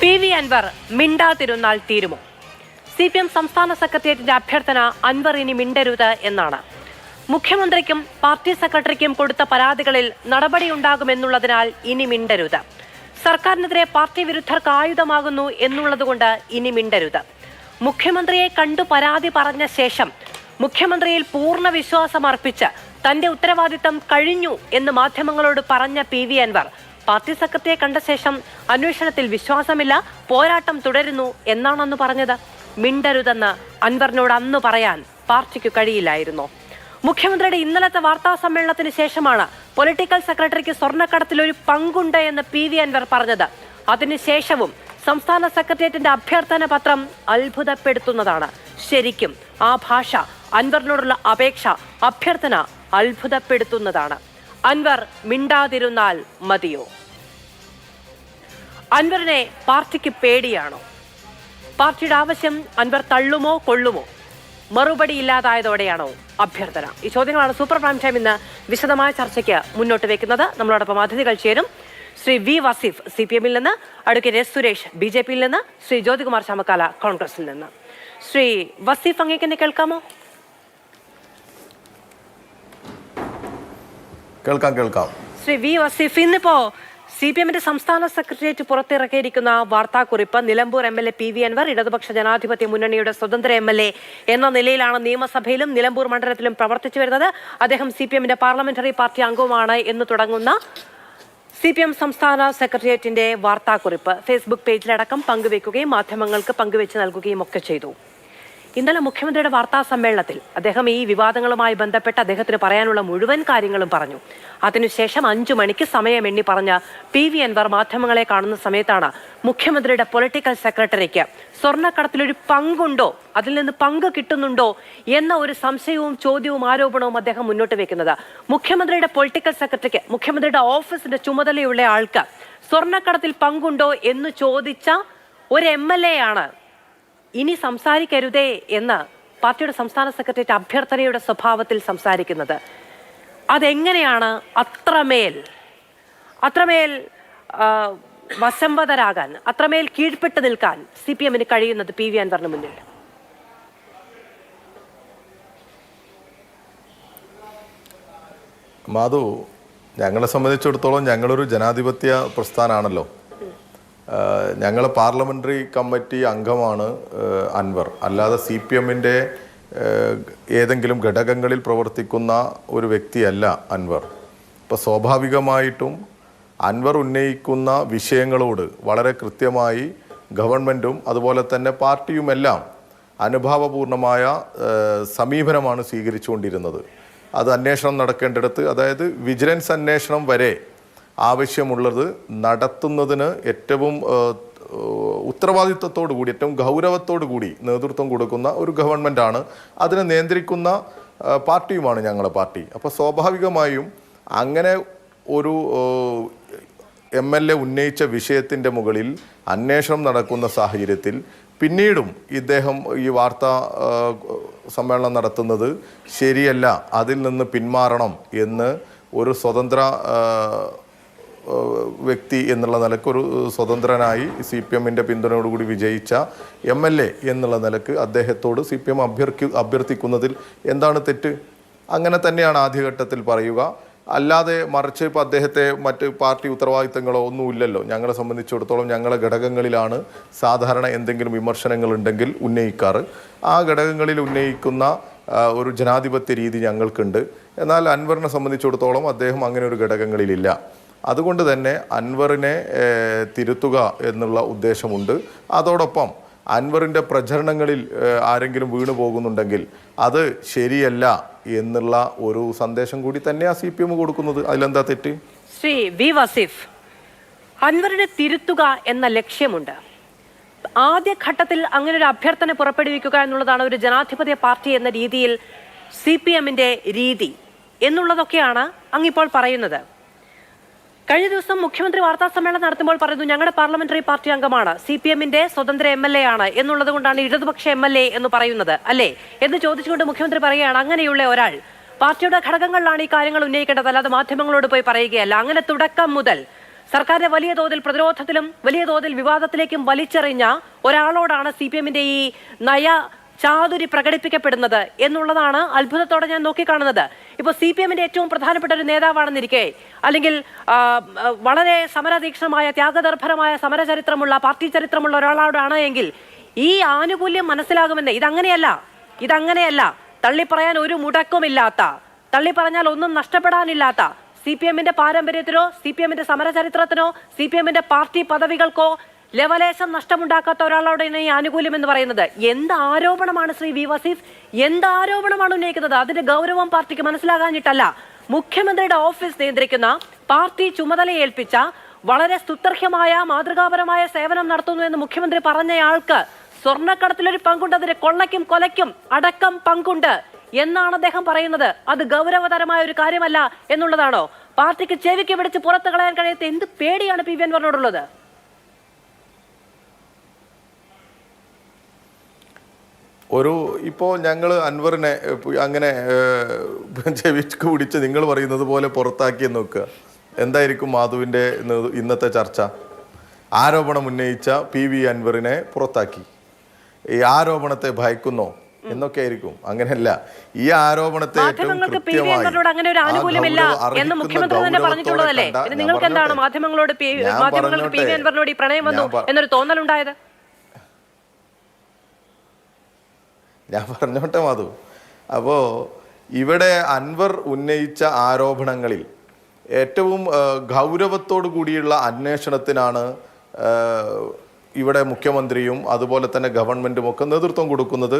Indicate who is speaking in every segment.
Speaker 1: PV Anwar മിണ്ടാതിരുന്നാൽ തീരുമോ? CPM സംസ്ഥാന സെക്രട്ടേറിയറ്റിന്റെ അഭ്യർത്ഥന അൻവർ ഇനി മിണ്ടരുത് എന്നാണ്. മുഖ്യമന്ത്രിക്കും പാർട്ടി സെക്രട്ടറിക്കും കൊടുത്ത പരാതികളിൽ നടപടിയുണ്ടാകുമെന്നുള്ളതിനാൽ ഇനി മിണ്ടരുത്. സർക്കാരിനെതിരെ പാർട്ടി വിരുദ്ധർക്ക് ആയുധമാകുന്നു എന്നുള്ളതുകൊണ്ട് ഇനി മിണ്ടരുത്. മുഖ്യമന്ത്രിയെ കണ്ടു പരാതി പറഞ്ഞ ശേഷം മുഖ്യമന്ത്രിയിൽ പൂർണ്ണ വിശ്വാസം അർപ്പിച്ച് തന്റെ ഉത്തരവാദിത്തം കഴിഞ്ഞു എന്ന് മാധ്യമങ്ങളോട് പറഞ്ഞ PV അൻവർ പാർട്ടി സെക്രട്ടറിയെ കണ്ട ശേഷം അന്വേഷണത്തിൽ വിശ്വാസമില്ല, പോരാട്ടം തുടരുന്നു എന്നാണ് അന്ന് പറഞ്ഞത്. മിണ്ടരുതെന്ന് അൻവറിനോട് അന്ന് പറയാൻ പാർട്ടിക്ക് കഴിയില്ലായിരുന്നോ? മുഖ്യമന്ത്രിയുടെ ഇന്നലത്തെ വാർത്താ സമ്മേളനത്തിന് ശേഷമാണ് പൊളിറ്റിക്കൽ സെക്രട്ടറിക്ക് സ്വർണ്ണക്കടത്തിൽ ഒരു പങ്കുണ്ട് എന്ന് PV അൻവർ പറഞ്ഞത്. അതിനുശേഷവും സംസ്ഥാന സെക്രട്ടേറിയറ്റിന്റെ അഭ്യർത്ഥന പത്രം അത്ഭുതപ്പെടുത്തുന്നതാണ്. ശരിക്കും ആ ഭാഷ, അൻവറിനോടുള്ള അപേക്ഷ, അഭ്യർത്ഥന അത്ഭുതപ്പെടുത്തുന്നതാണ്. അൻവർ മിണ്ടാതിരുന്നാൽ മതിയോ? അൻവറിനെ പാർട്ടിക്ക് പേടിയാണോ? പാർട്ടിയുടെ ആവശ്യം അൻവർ തള്ളുമോ കൊള്ളുമോ? മറുപടി ഇല്ലാതായതോടെയാണോ അഭ്യർത്ഥന? ഈ ചോദ്യങ്ങളാണ് സൂപ്പർ പ്രൈം ടൈം ഇന്ന് വിശദമായ ചർച്ചയ്ക്ക് മുന്നോട്ട് വെക്കുന്നത്. നമ്മളോടൊപ്പം അതിഥികൾ ചേരും. ശ്രീ V. വസീഫ് CPM-ൽ നിന്ന്, അഡ്വക്കേറ്റ് S. സുരേഷ് BJP-യിൽ നിന്ന്, ശ്രീ ജ്യോതികുമാർ ചാമക്കാല കോൺഗ്രസിൽ നിന്ന്. ശ്രീ വസീഫ്, അങ്ങേക്ക് എന്നെ കേൾക്കാമോ?
Speaker 2: കേൾക്കാം.
Speaker 1: ശ്രീ V. വസീഫ്, ഇന്നിപ്പോ CPM-ന്റെ സംസ്ഥാന സെക്രട്ടേറിയറ്റ് പുറത്തിറക്കിയിരിക്കുന്ന വാർത്താക്കുറിപ്പ് നിലമ്പൂർ MLA PV അൻവർ ഇടതുപക്ഷ ജനാധിപത്യ മുന്നണിയുടെ സ്വതന്ത്ര MLA എന്ന നിലയിലാണ് നിയമസഭയിലും നിലമ്പൂർ മണ്ഡലത്തിലും പ്രവർത്തിച്ചു വരുന്നത്. അദ്ദേഹം CPM-ന്റെ പാർലമെന്ററി പാർട്ടി അംഗവുമാണ് എന്ന് തുടങ്ങുന്ന CPM സംസ്ഥാന സെക്രട്ടേറിയറ്റിന്റെ വാർത്താക്കുറിപ്പ് ഫേസ്ബുക്ക് പേജിലടക്കം പങ്കുവെക്കുകയും മാധ്യമങ്ങൾക്ക് പങ്കുവെച്ച് നൽകുകയും ഒക്കെ ചെയ്തു. ഇന്നലെ മുഖ്യമന്ത്രിയുടെ വാർത്താ സമ്മേളനത്തിൽ അദ്ദേഹം ഈ വിവാദങ്ങളുമായി ബന്ധപ്പെട്ട് അദ്ദേഹത്തിന് പറയാനുള്ള മുഴുവൻ കാര്യങ്ങളും പറഞ്ഞു. അതിനുശേഷം 5 മണിക്ക് സമയം എണ്ണി പറഞ്ഞ PV അൻവർ മാധ്യമങ്ങളെ കാണുന്ന സമയത്താണ് മുഖ്യമന്ത്രിയുടെ പൊളിറ്റിക്കൽ സെക്രട്ടറിക്ക് സ്വർണ്ണക്കടത്തിലൊരു പങ്കുണ്ടോ, അതിൽ നിന്ന് പങ്ക് കിട്ടുന്നുണ്ടോ എന്ന ഒരു സംശയവും ചോദ്യവും ആരോപണവും അദ്ദേഹം മുന്നോട്ട് വെക്കുന്നത്. മുഖ്യമന്ത്രിയുടെ പൊളിറ്റിക്കൽ സെക്രട്ടറിക്ക്, മുഖ്യമന്ത്രിയുടെ ഓഫീസിന്റെ ചുമതലയുള്ള ആൾക്ക് സ്വർണ്ണക്കടത്തിൽ പങ്കുണ്ടോ എന്ന് ചോദിച്ച ഒരു MLA ആണ് ഇനി സംസാരിക്കരുതേ എന്ന് പാർട്ടിയുടെ സംസ്ഥാന സെക്രട്ടേറിയറ്റ് അഭ്യർത്ഥനയുടെ സ്വഭാവത്തിൽ സംസാരിക്കുന്നത്. അതെങ്ങനെയാണ് അത്രമേൽ വശംവദരാകാൻ, അത്രമേൽ കീഴ്പ്പെട്ട് നിൽക്കാൻ CPM-ന് കഴിയുന്നത് PV അൻവറിന് മുന്നിൽ?
Speaker 2: മാധു, ഞങ്ങളെ സംബന്ധിച്ചിടത്തോളം ഞങ്ങളൊരു ജനാധിപത്യ പ്രസ്ഥാനമാണല്ലോ. ഞങ്ങൾ പാർലമെൻ്ററി കമ്മിറ്റി അംഗമാണ് അൻവർ, അല്ലാതെ CPM-ന്റെ ഏതെങ്കിലും ഘടകങ്ങളിൽ പ്രവർത്തിക്കുന്ന ഒരു വ്യക്തിയല്ല അൻവർ. ഇപ്പോൾ സ്വാഭാവികമായിട്ടും അൻവർ ഉന്നയിക്കുന്ന വിഷയങ്ങളോട് വളരെ കൃത്യമായി ഗവൺമെൻറ്റും അതുപോലെ തന്നെ പാർട്ടിയുമെല്ലാം അനുഭാവപൂർണമായ സമീപനമാണ് സ്വീകരിച്ചുകൊണ്ടിരുന്നത്. അത് അന്വേഷണം നടക്കേണ്ടിടത്ത്, അതായത് വിജിലൻസ് അന്വേഷണം വരെ ആവശ്യമുള്ളത് നടത്തുന്നതിന് ഏറ്റവും ഉത്തരവാദിത്വത്തോടു കൂടി, ഏറ്റവും ഗൗരവത്തോടു കൂടി നേതൃത്വം കൊടുക്കുന്ന ഒരു ഗവൺമെൻറ്റാണ്. അതിനെ നിയന്ത്രിക്കുന്ന പാർട്ടിയുമാണ് ഞങ്ങളുടെ പാർട്ടി. അപ്പോൾ സ്വാഭാവികമായും അങ്ങനെ ഒരു MLA ഉന്നയിച്ച വിഷയത്തിൻ്റെ മുകളിൽ അന്വേഷണം നടക്കുന്ന സാഹചര്യത്തിൽ പിന്നീടും ഇദ്ദേഹം ഈ വാർത്താ സമ്മേളനം നടത്തുന്നത് ശരിയല്ല, അതിൽ നിന്ന് പിന്മാറണം എന്ന് ഒരു സ്വതന്ത്ര വ്യക്തി എന്നുള്ള നിലക്ക്, ഒരു സ്വതന്ത്രനായി CPM-ന്റെ പിന്തുണയോടുകൂടി വിജയിച്ച MLA എന്നുള്ള നിലക്ക് അദ്ദേഹത്തോട് CPM അഭ്യർത്ഥിക്കുന്നതിൽ എന്താണ് തെറ്റ്? അങ്ങനെ തന്നെയാണ് ആദ്യഘട്ടത്തിൽ പറയുക. അല്ലാതെ മറിച്ച് ഇപ്പോൾ അദ്ദേഹത്തെ മറ്റ് പാർട്ടി ഉത്തരവാദിത്തങ്ങളോ ഒന്നുമില്ലല്ലോ. ഞങ്ങളെ സംബന്ധിച്ചിടത്തോളം ഞങ്ങളെ ഘടകങ്ങളിലാണ് സാധാരണ എന്തെങ്കിലും വിമർശനങ്ങൾ ഉണ്ടെങ്കിൽ ഉന്നയിക്കാറ്. ആ ഘടകങ്ങളിൽ ഉന്നയിക്കുന്ന ഒരു ജനാധിപത്യ രീതി ഞങ്ങൾക്കുണ്ട്. എന്നാൽ അൻവറിനെ സംബന്ധിച്ചിടത്തോളം അദ്ദേഹം അങ്ങനെ ഒരു ഘടകങ്ങളിലില്ല. അതുകൊണ്ട് തന്നെ അൻവറിനെ തിരുത്തുക എന്നുള്ള ഉദ്ദേശമുണ്ട്. അതോടൊപ്പം അൻവറിൻ്റെ പ്രചരണങ്ങളിൽ ആരെങ്കിലും വീണു പോകുന്നുണ്ടെങ്കിൽ അത് ശരിയല്ല എന്നുള്ള ഒരു സന്ദേശം കൂടി തന്നെയാണ് CPM കൊടുക്കുന്നത്. അതിലെന്താ തെറ്റ്?
Speaker 1: ശ്രീ V. വസീഫ്, അൻവറിനെ തിരുത്തുക എന്ന ലക്ഷ്യമുണ്ട്. ആദ്യഘട്ടത്തിൽ അങ്ങനെ ഒരു അഭ്യർത്ഥന പുറപ്പെടുവിക്കുക എന്നുള്ളതാണ് ഒരു ജനാധിപത്യ പാർട്ടി എന്ന രീതിയിൽ CPM-ന്റെ രീതി എന്നുള്ളതൊക്കെയാണ് അങ്ങിപ്പോൾ പറയുന്നത്. കഴിഞ്ഞ ദിവസം മുഖ്യമന്ത്രി വാർത്താ സമ്മേളനം നടത്തുമ്പോൾ പറയുന്നു, ഞങ്ങളുടെ പാർലമെന്ററി പാർട്ടി അംഗമാണ്, CPM-ന്റെ സ്വതന്ത്ര MLA ആണ് എന്നുള്ളത് കൊണ്ടാണ് ഇടതുപക്ഷ MLA എന്ന് പറയുന്നത് അല്ലേ എന്ന് ചോദിച്ചുകൊണ്ട് മുഖ്യമന്ത്രി പറയുകയാണ്, അങ്ങനെയുള്ള ഒരാൾ പാർട്ടിയുടെ ഘടകങ്ങളിലാണ് ഈ കാര്യങ്ങൾ ഉന്നയിക്കേണ്ടത്, അല്ലാതെ മാധ്യമങ്ങളോട് പോയി പറയുകയല്ല. അങ്ങനെ തുടക്കം മുതൽ സർക്കാരിനെ വലിയ തോതിൽ പ്രതിരോധത്തിലും വലിയ തോതിൽ വിവാദത്തിലേക്കും വലിച്ചെറിഞ്ഞ ഒരാളോടാണ് CPM-ന്റെ ഈ നയ ചാതുരി പ്രകടിപ്പിക്കപ്പെടുന്നത് എന്നുള്ളതാണ് അത്ഭുതത്തോടെ ഞാൻ നോക്കിക്കാണുന്നത്. ഇപ്പോൾ CPM-ന്റെ ഏറ്റവും പ്രധാനപ്പെട്ട ഒരു നേതാവാണെന്നിരിക്കെ, അല്ലെങ്കിൽ വളരെ സമരതീക്ഷണമായ ത്യാഗദർഭരമായ സമരചരിത്രമുള്ള പാർട്ടി ചരിത്രമുള്ള ഒരാളോടാണ് എങ്കിൽ ഈ ആനുകൂല്യം മനസ്സിലാകുമെന്ന്. ഇതങ്ങനെയല്ല. തള്ളിപ്പറയാൻ ഒരു മുടക്കമില്ലാത്ത, തള്ളിപ്പറഞ്ഞാൽ ഒന്നും നഷ്ടപ്പെടാനില്ലാത്ത, CPM-ന്റെ പാരമ്പര്യത്തിനോ CPM-ന്റെ സമരചരിത്രത്തിനോ CPM-ന്റെ പാർട്ടി പദവികൾക്കോ ലെവലേശം നഷ്ടമുണ്ടാക്കാത്ത ഒരാളോടാണ് ഈ ആനുകൂല്യം എന്ന് പറയുന്നത്. എന്ത് ആരോപണമാണ് ശ്രീ വി വസീഫ്, എന്ത് ആരോപണമാണ് ഉന്നയിക്കുന്നത്? അതിന്റെ ഗൗരവം പാർട്ടിക്ക് മനസ്സിലാകാഞ്ഞിട്ടല്ല. മുഖ്യമന്ത്രിയുടെ ഓഫീസ് നിയന്ത്രിക്കുന്ന, പാർട്ടി ചുമതല ഏൽപ്പിച്ച, വളരെ സ്തുത്യർഹമായ മാതൃകാപരമായ സേവനം നടത്തുന്നു എന്ന് മുഖ്യമന്ത്രി പറഞ്ഞയാൾക്ക് സ്വർണ്ണക്കടത്തിലൊരു പങ്കുണ്ട്, അതിന് കൊള്ളയ്ക്കും കൊലയ്ക്കും അടക്കം പങ്കുണ്ട് എന്നാണ് അദ്ദേഹം പറയുന്നത്. അത് ഗൗരവതരമായ ഒരു കാര്യമല്ല എന്നുള്ളതാണോ? പാർട്ടിക്ക് ചെവിക്ക് പിടിച്ച് പുറത്തു കളയാൻ കഴിയാത്ത എന്ത് പേടിയാണ് PV അൻവറിനോടുള്ളത്?
Speaker 2: ഇപ്പോൾ ഞങ്ങൾ അൻവറിനെ അങ്ങനെ ചെവിക്ക് പിടിച്ച് നിങ്ങൾ പറയുന്നത് പോലെ പുറത്താക്കിയെന്ന് നോക്കുക. എന്തായിരിക്കും മാധുവിൻ്റെ ഇന്നത്തെ ചർച്ച? ആരോപണം ഉന്നയിച്ച PV അൻവറിനെ പുറത്താക്കി, ഈ ആരോപണത്തെ ഭയക്കുന്നോ എന്നൊക്കെ ആയിരിക്കും. അങ്ങനെയല്ല, ഈ ആരോപണത്തെ
Speaker 1: മാധ്യമങ്ങൾക്ക് PV അൻവറിനോട് അങ്ങനെ ഒരു ആനുകൂല്യമില്ല എന്ന് മുഖ്യമന്ത്രി തന്നെ പറഞ്ഞിട്ടുള്ളതല്ലേ? നിങ്ങൾക്ക് എന്താണ് മാധ്യമങ്ങൾക്ക് PV അൻവറിനോട് ഈ പ്രണയം വന്നു എന്നൊരു തോന്നലുണ്ടായത്?
Speaker 2: ഞാൻ പറഞ്ഞോട്ടെ മാധു. അപ്പോൾ ഇവിടെ അൻവർ ഉന്നയിച്ച ആരോപണങ്ങളിൽ ഏറ്റവും ഗൗരവത്തോടു കൂടിയുള്ള അന്വേഷണത്തിനാണ് ഇവിടെ മുഖ്യമന്ത്രിയും അതുപോലെ തന്നെ ഗവൺമെൻറ്റും ഒക്കെ നേതൃത്വം കൊടുക്കുന്നത്.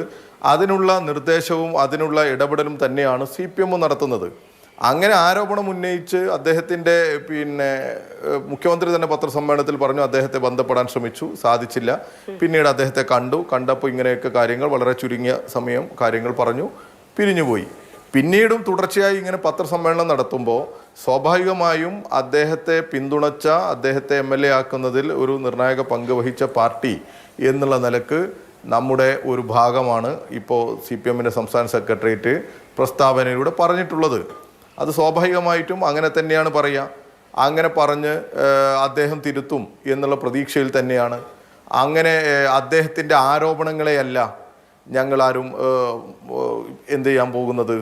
Speaker 2: അതിനുള്ള നിർദ്ദേശവും അതിനുള്ള ഇടപെടലും തന്നെയാണ് CPM നടത്തുന്നത്. അങ്ങനെ ആരോപണം ഉന്നയിച്ച് അദ്ദേഹത്തിൻ്റെ മുഖ്യമന്ത്രി തന്നെ പത്രസമ്മേളനത്തിൽ പറഞ്ഞു അദ്ദേഹത്തെ ബന്ധപ്പെടാൻ ശ്രമിച്ചു, സാധിച്ചില്ല. പിന്നീട് അദ്ദേഹത്തെ കണ്ടപ്പോൾ ഇങ്ങനെയൊക്കെ കാര്യങ്ങൾ, വളരെ ചുരുങ്ങിയ സമയം കാര്യങ്ങൾ പറഞ്ഞു, പിരിഞ്ഞുപോയി. പിന്നീടും തുടർച്ചയായി ഇങ്ങനെ പത്രസമ്മേളനം നടത്തുമ്പോൾ സ്വാഭാവികമായും അദ്ദേഹത്തെ പിന്തുണച്ച, അദ്ദേഹത്തെ MLA ആക്കുന്നതിൽ ഒരു നിർണായക പങ്ക് വഹിച്ച പാർട്ടി എന്നുള്ള നിലക്ക് നമ്മുടെ ഒരു ഭാഗമാണ് ഇപ്പോൾ CPM-ന്റെ സംസ്ഥാന സെക്രട്ടേറിയറ്റ് പ്രസ്താവനയിലൂടെ പറഞ്ഞിട്ടുള്ളത്. അത് സ്വാഭാവികമായിട്ടും അങ്ങനെ തന്നെയാണ് പറയുക. അങ്ങനെ പറഞ്ഞ് അദ്ദേഹം തിരുത്തും എന്നുള്ള പ്രതീക്ഷയിൽ തന്നെയാണ്. അങ്ങനെ അദ്ദേഹത്തിൻ്റെ ആരോപണങ്ങളെയല്ല ഞങ്ങളാരും എന്ത് ചെയ്യാൻ പോകുന്നത്,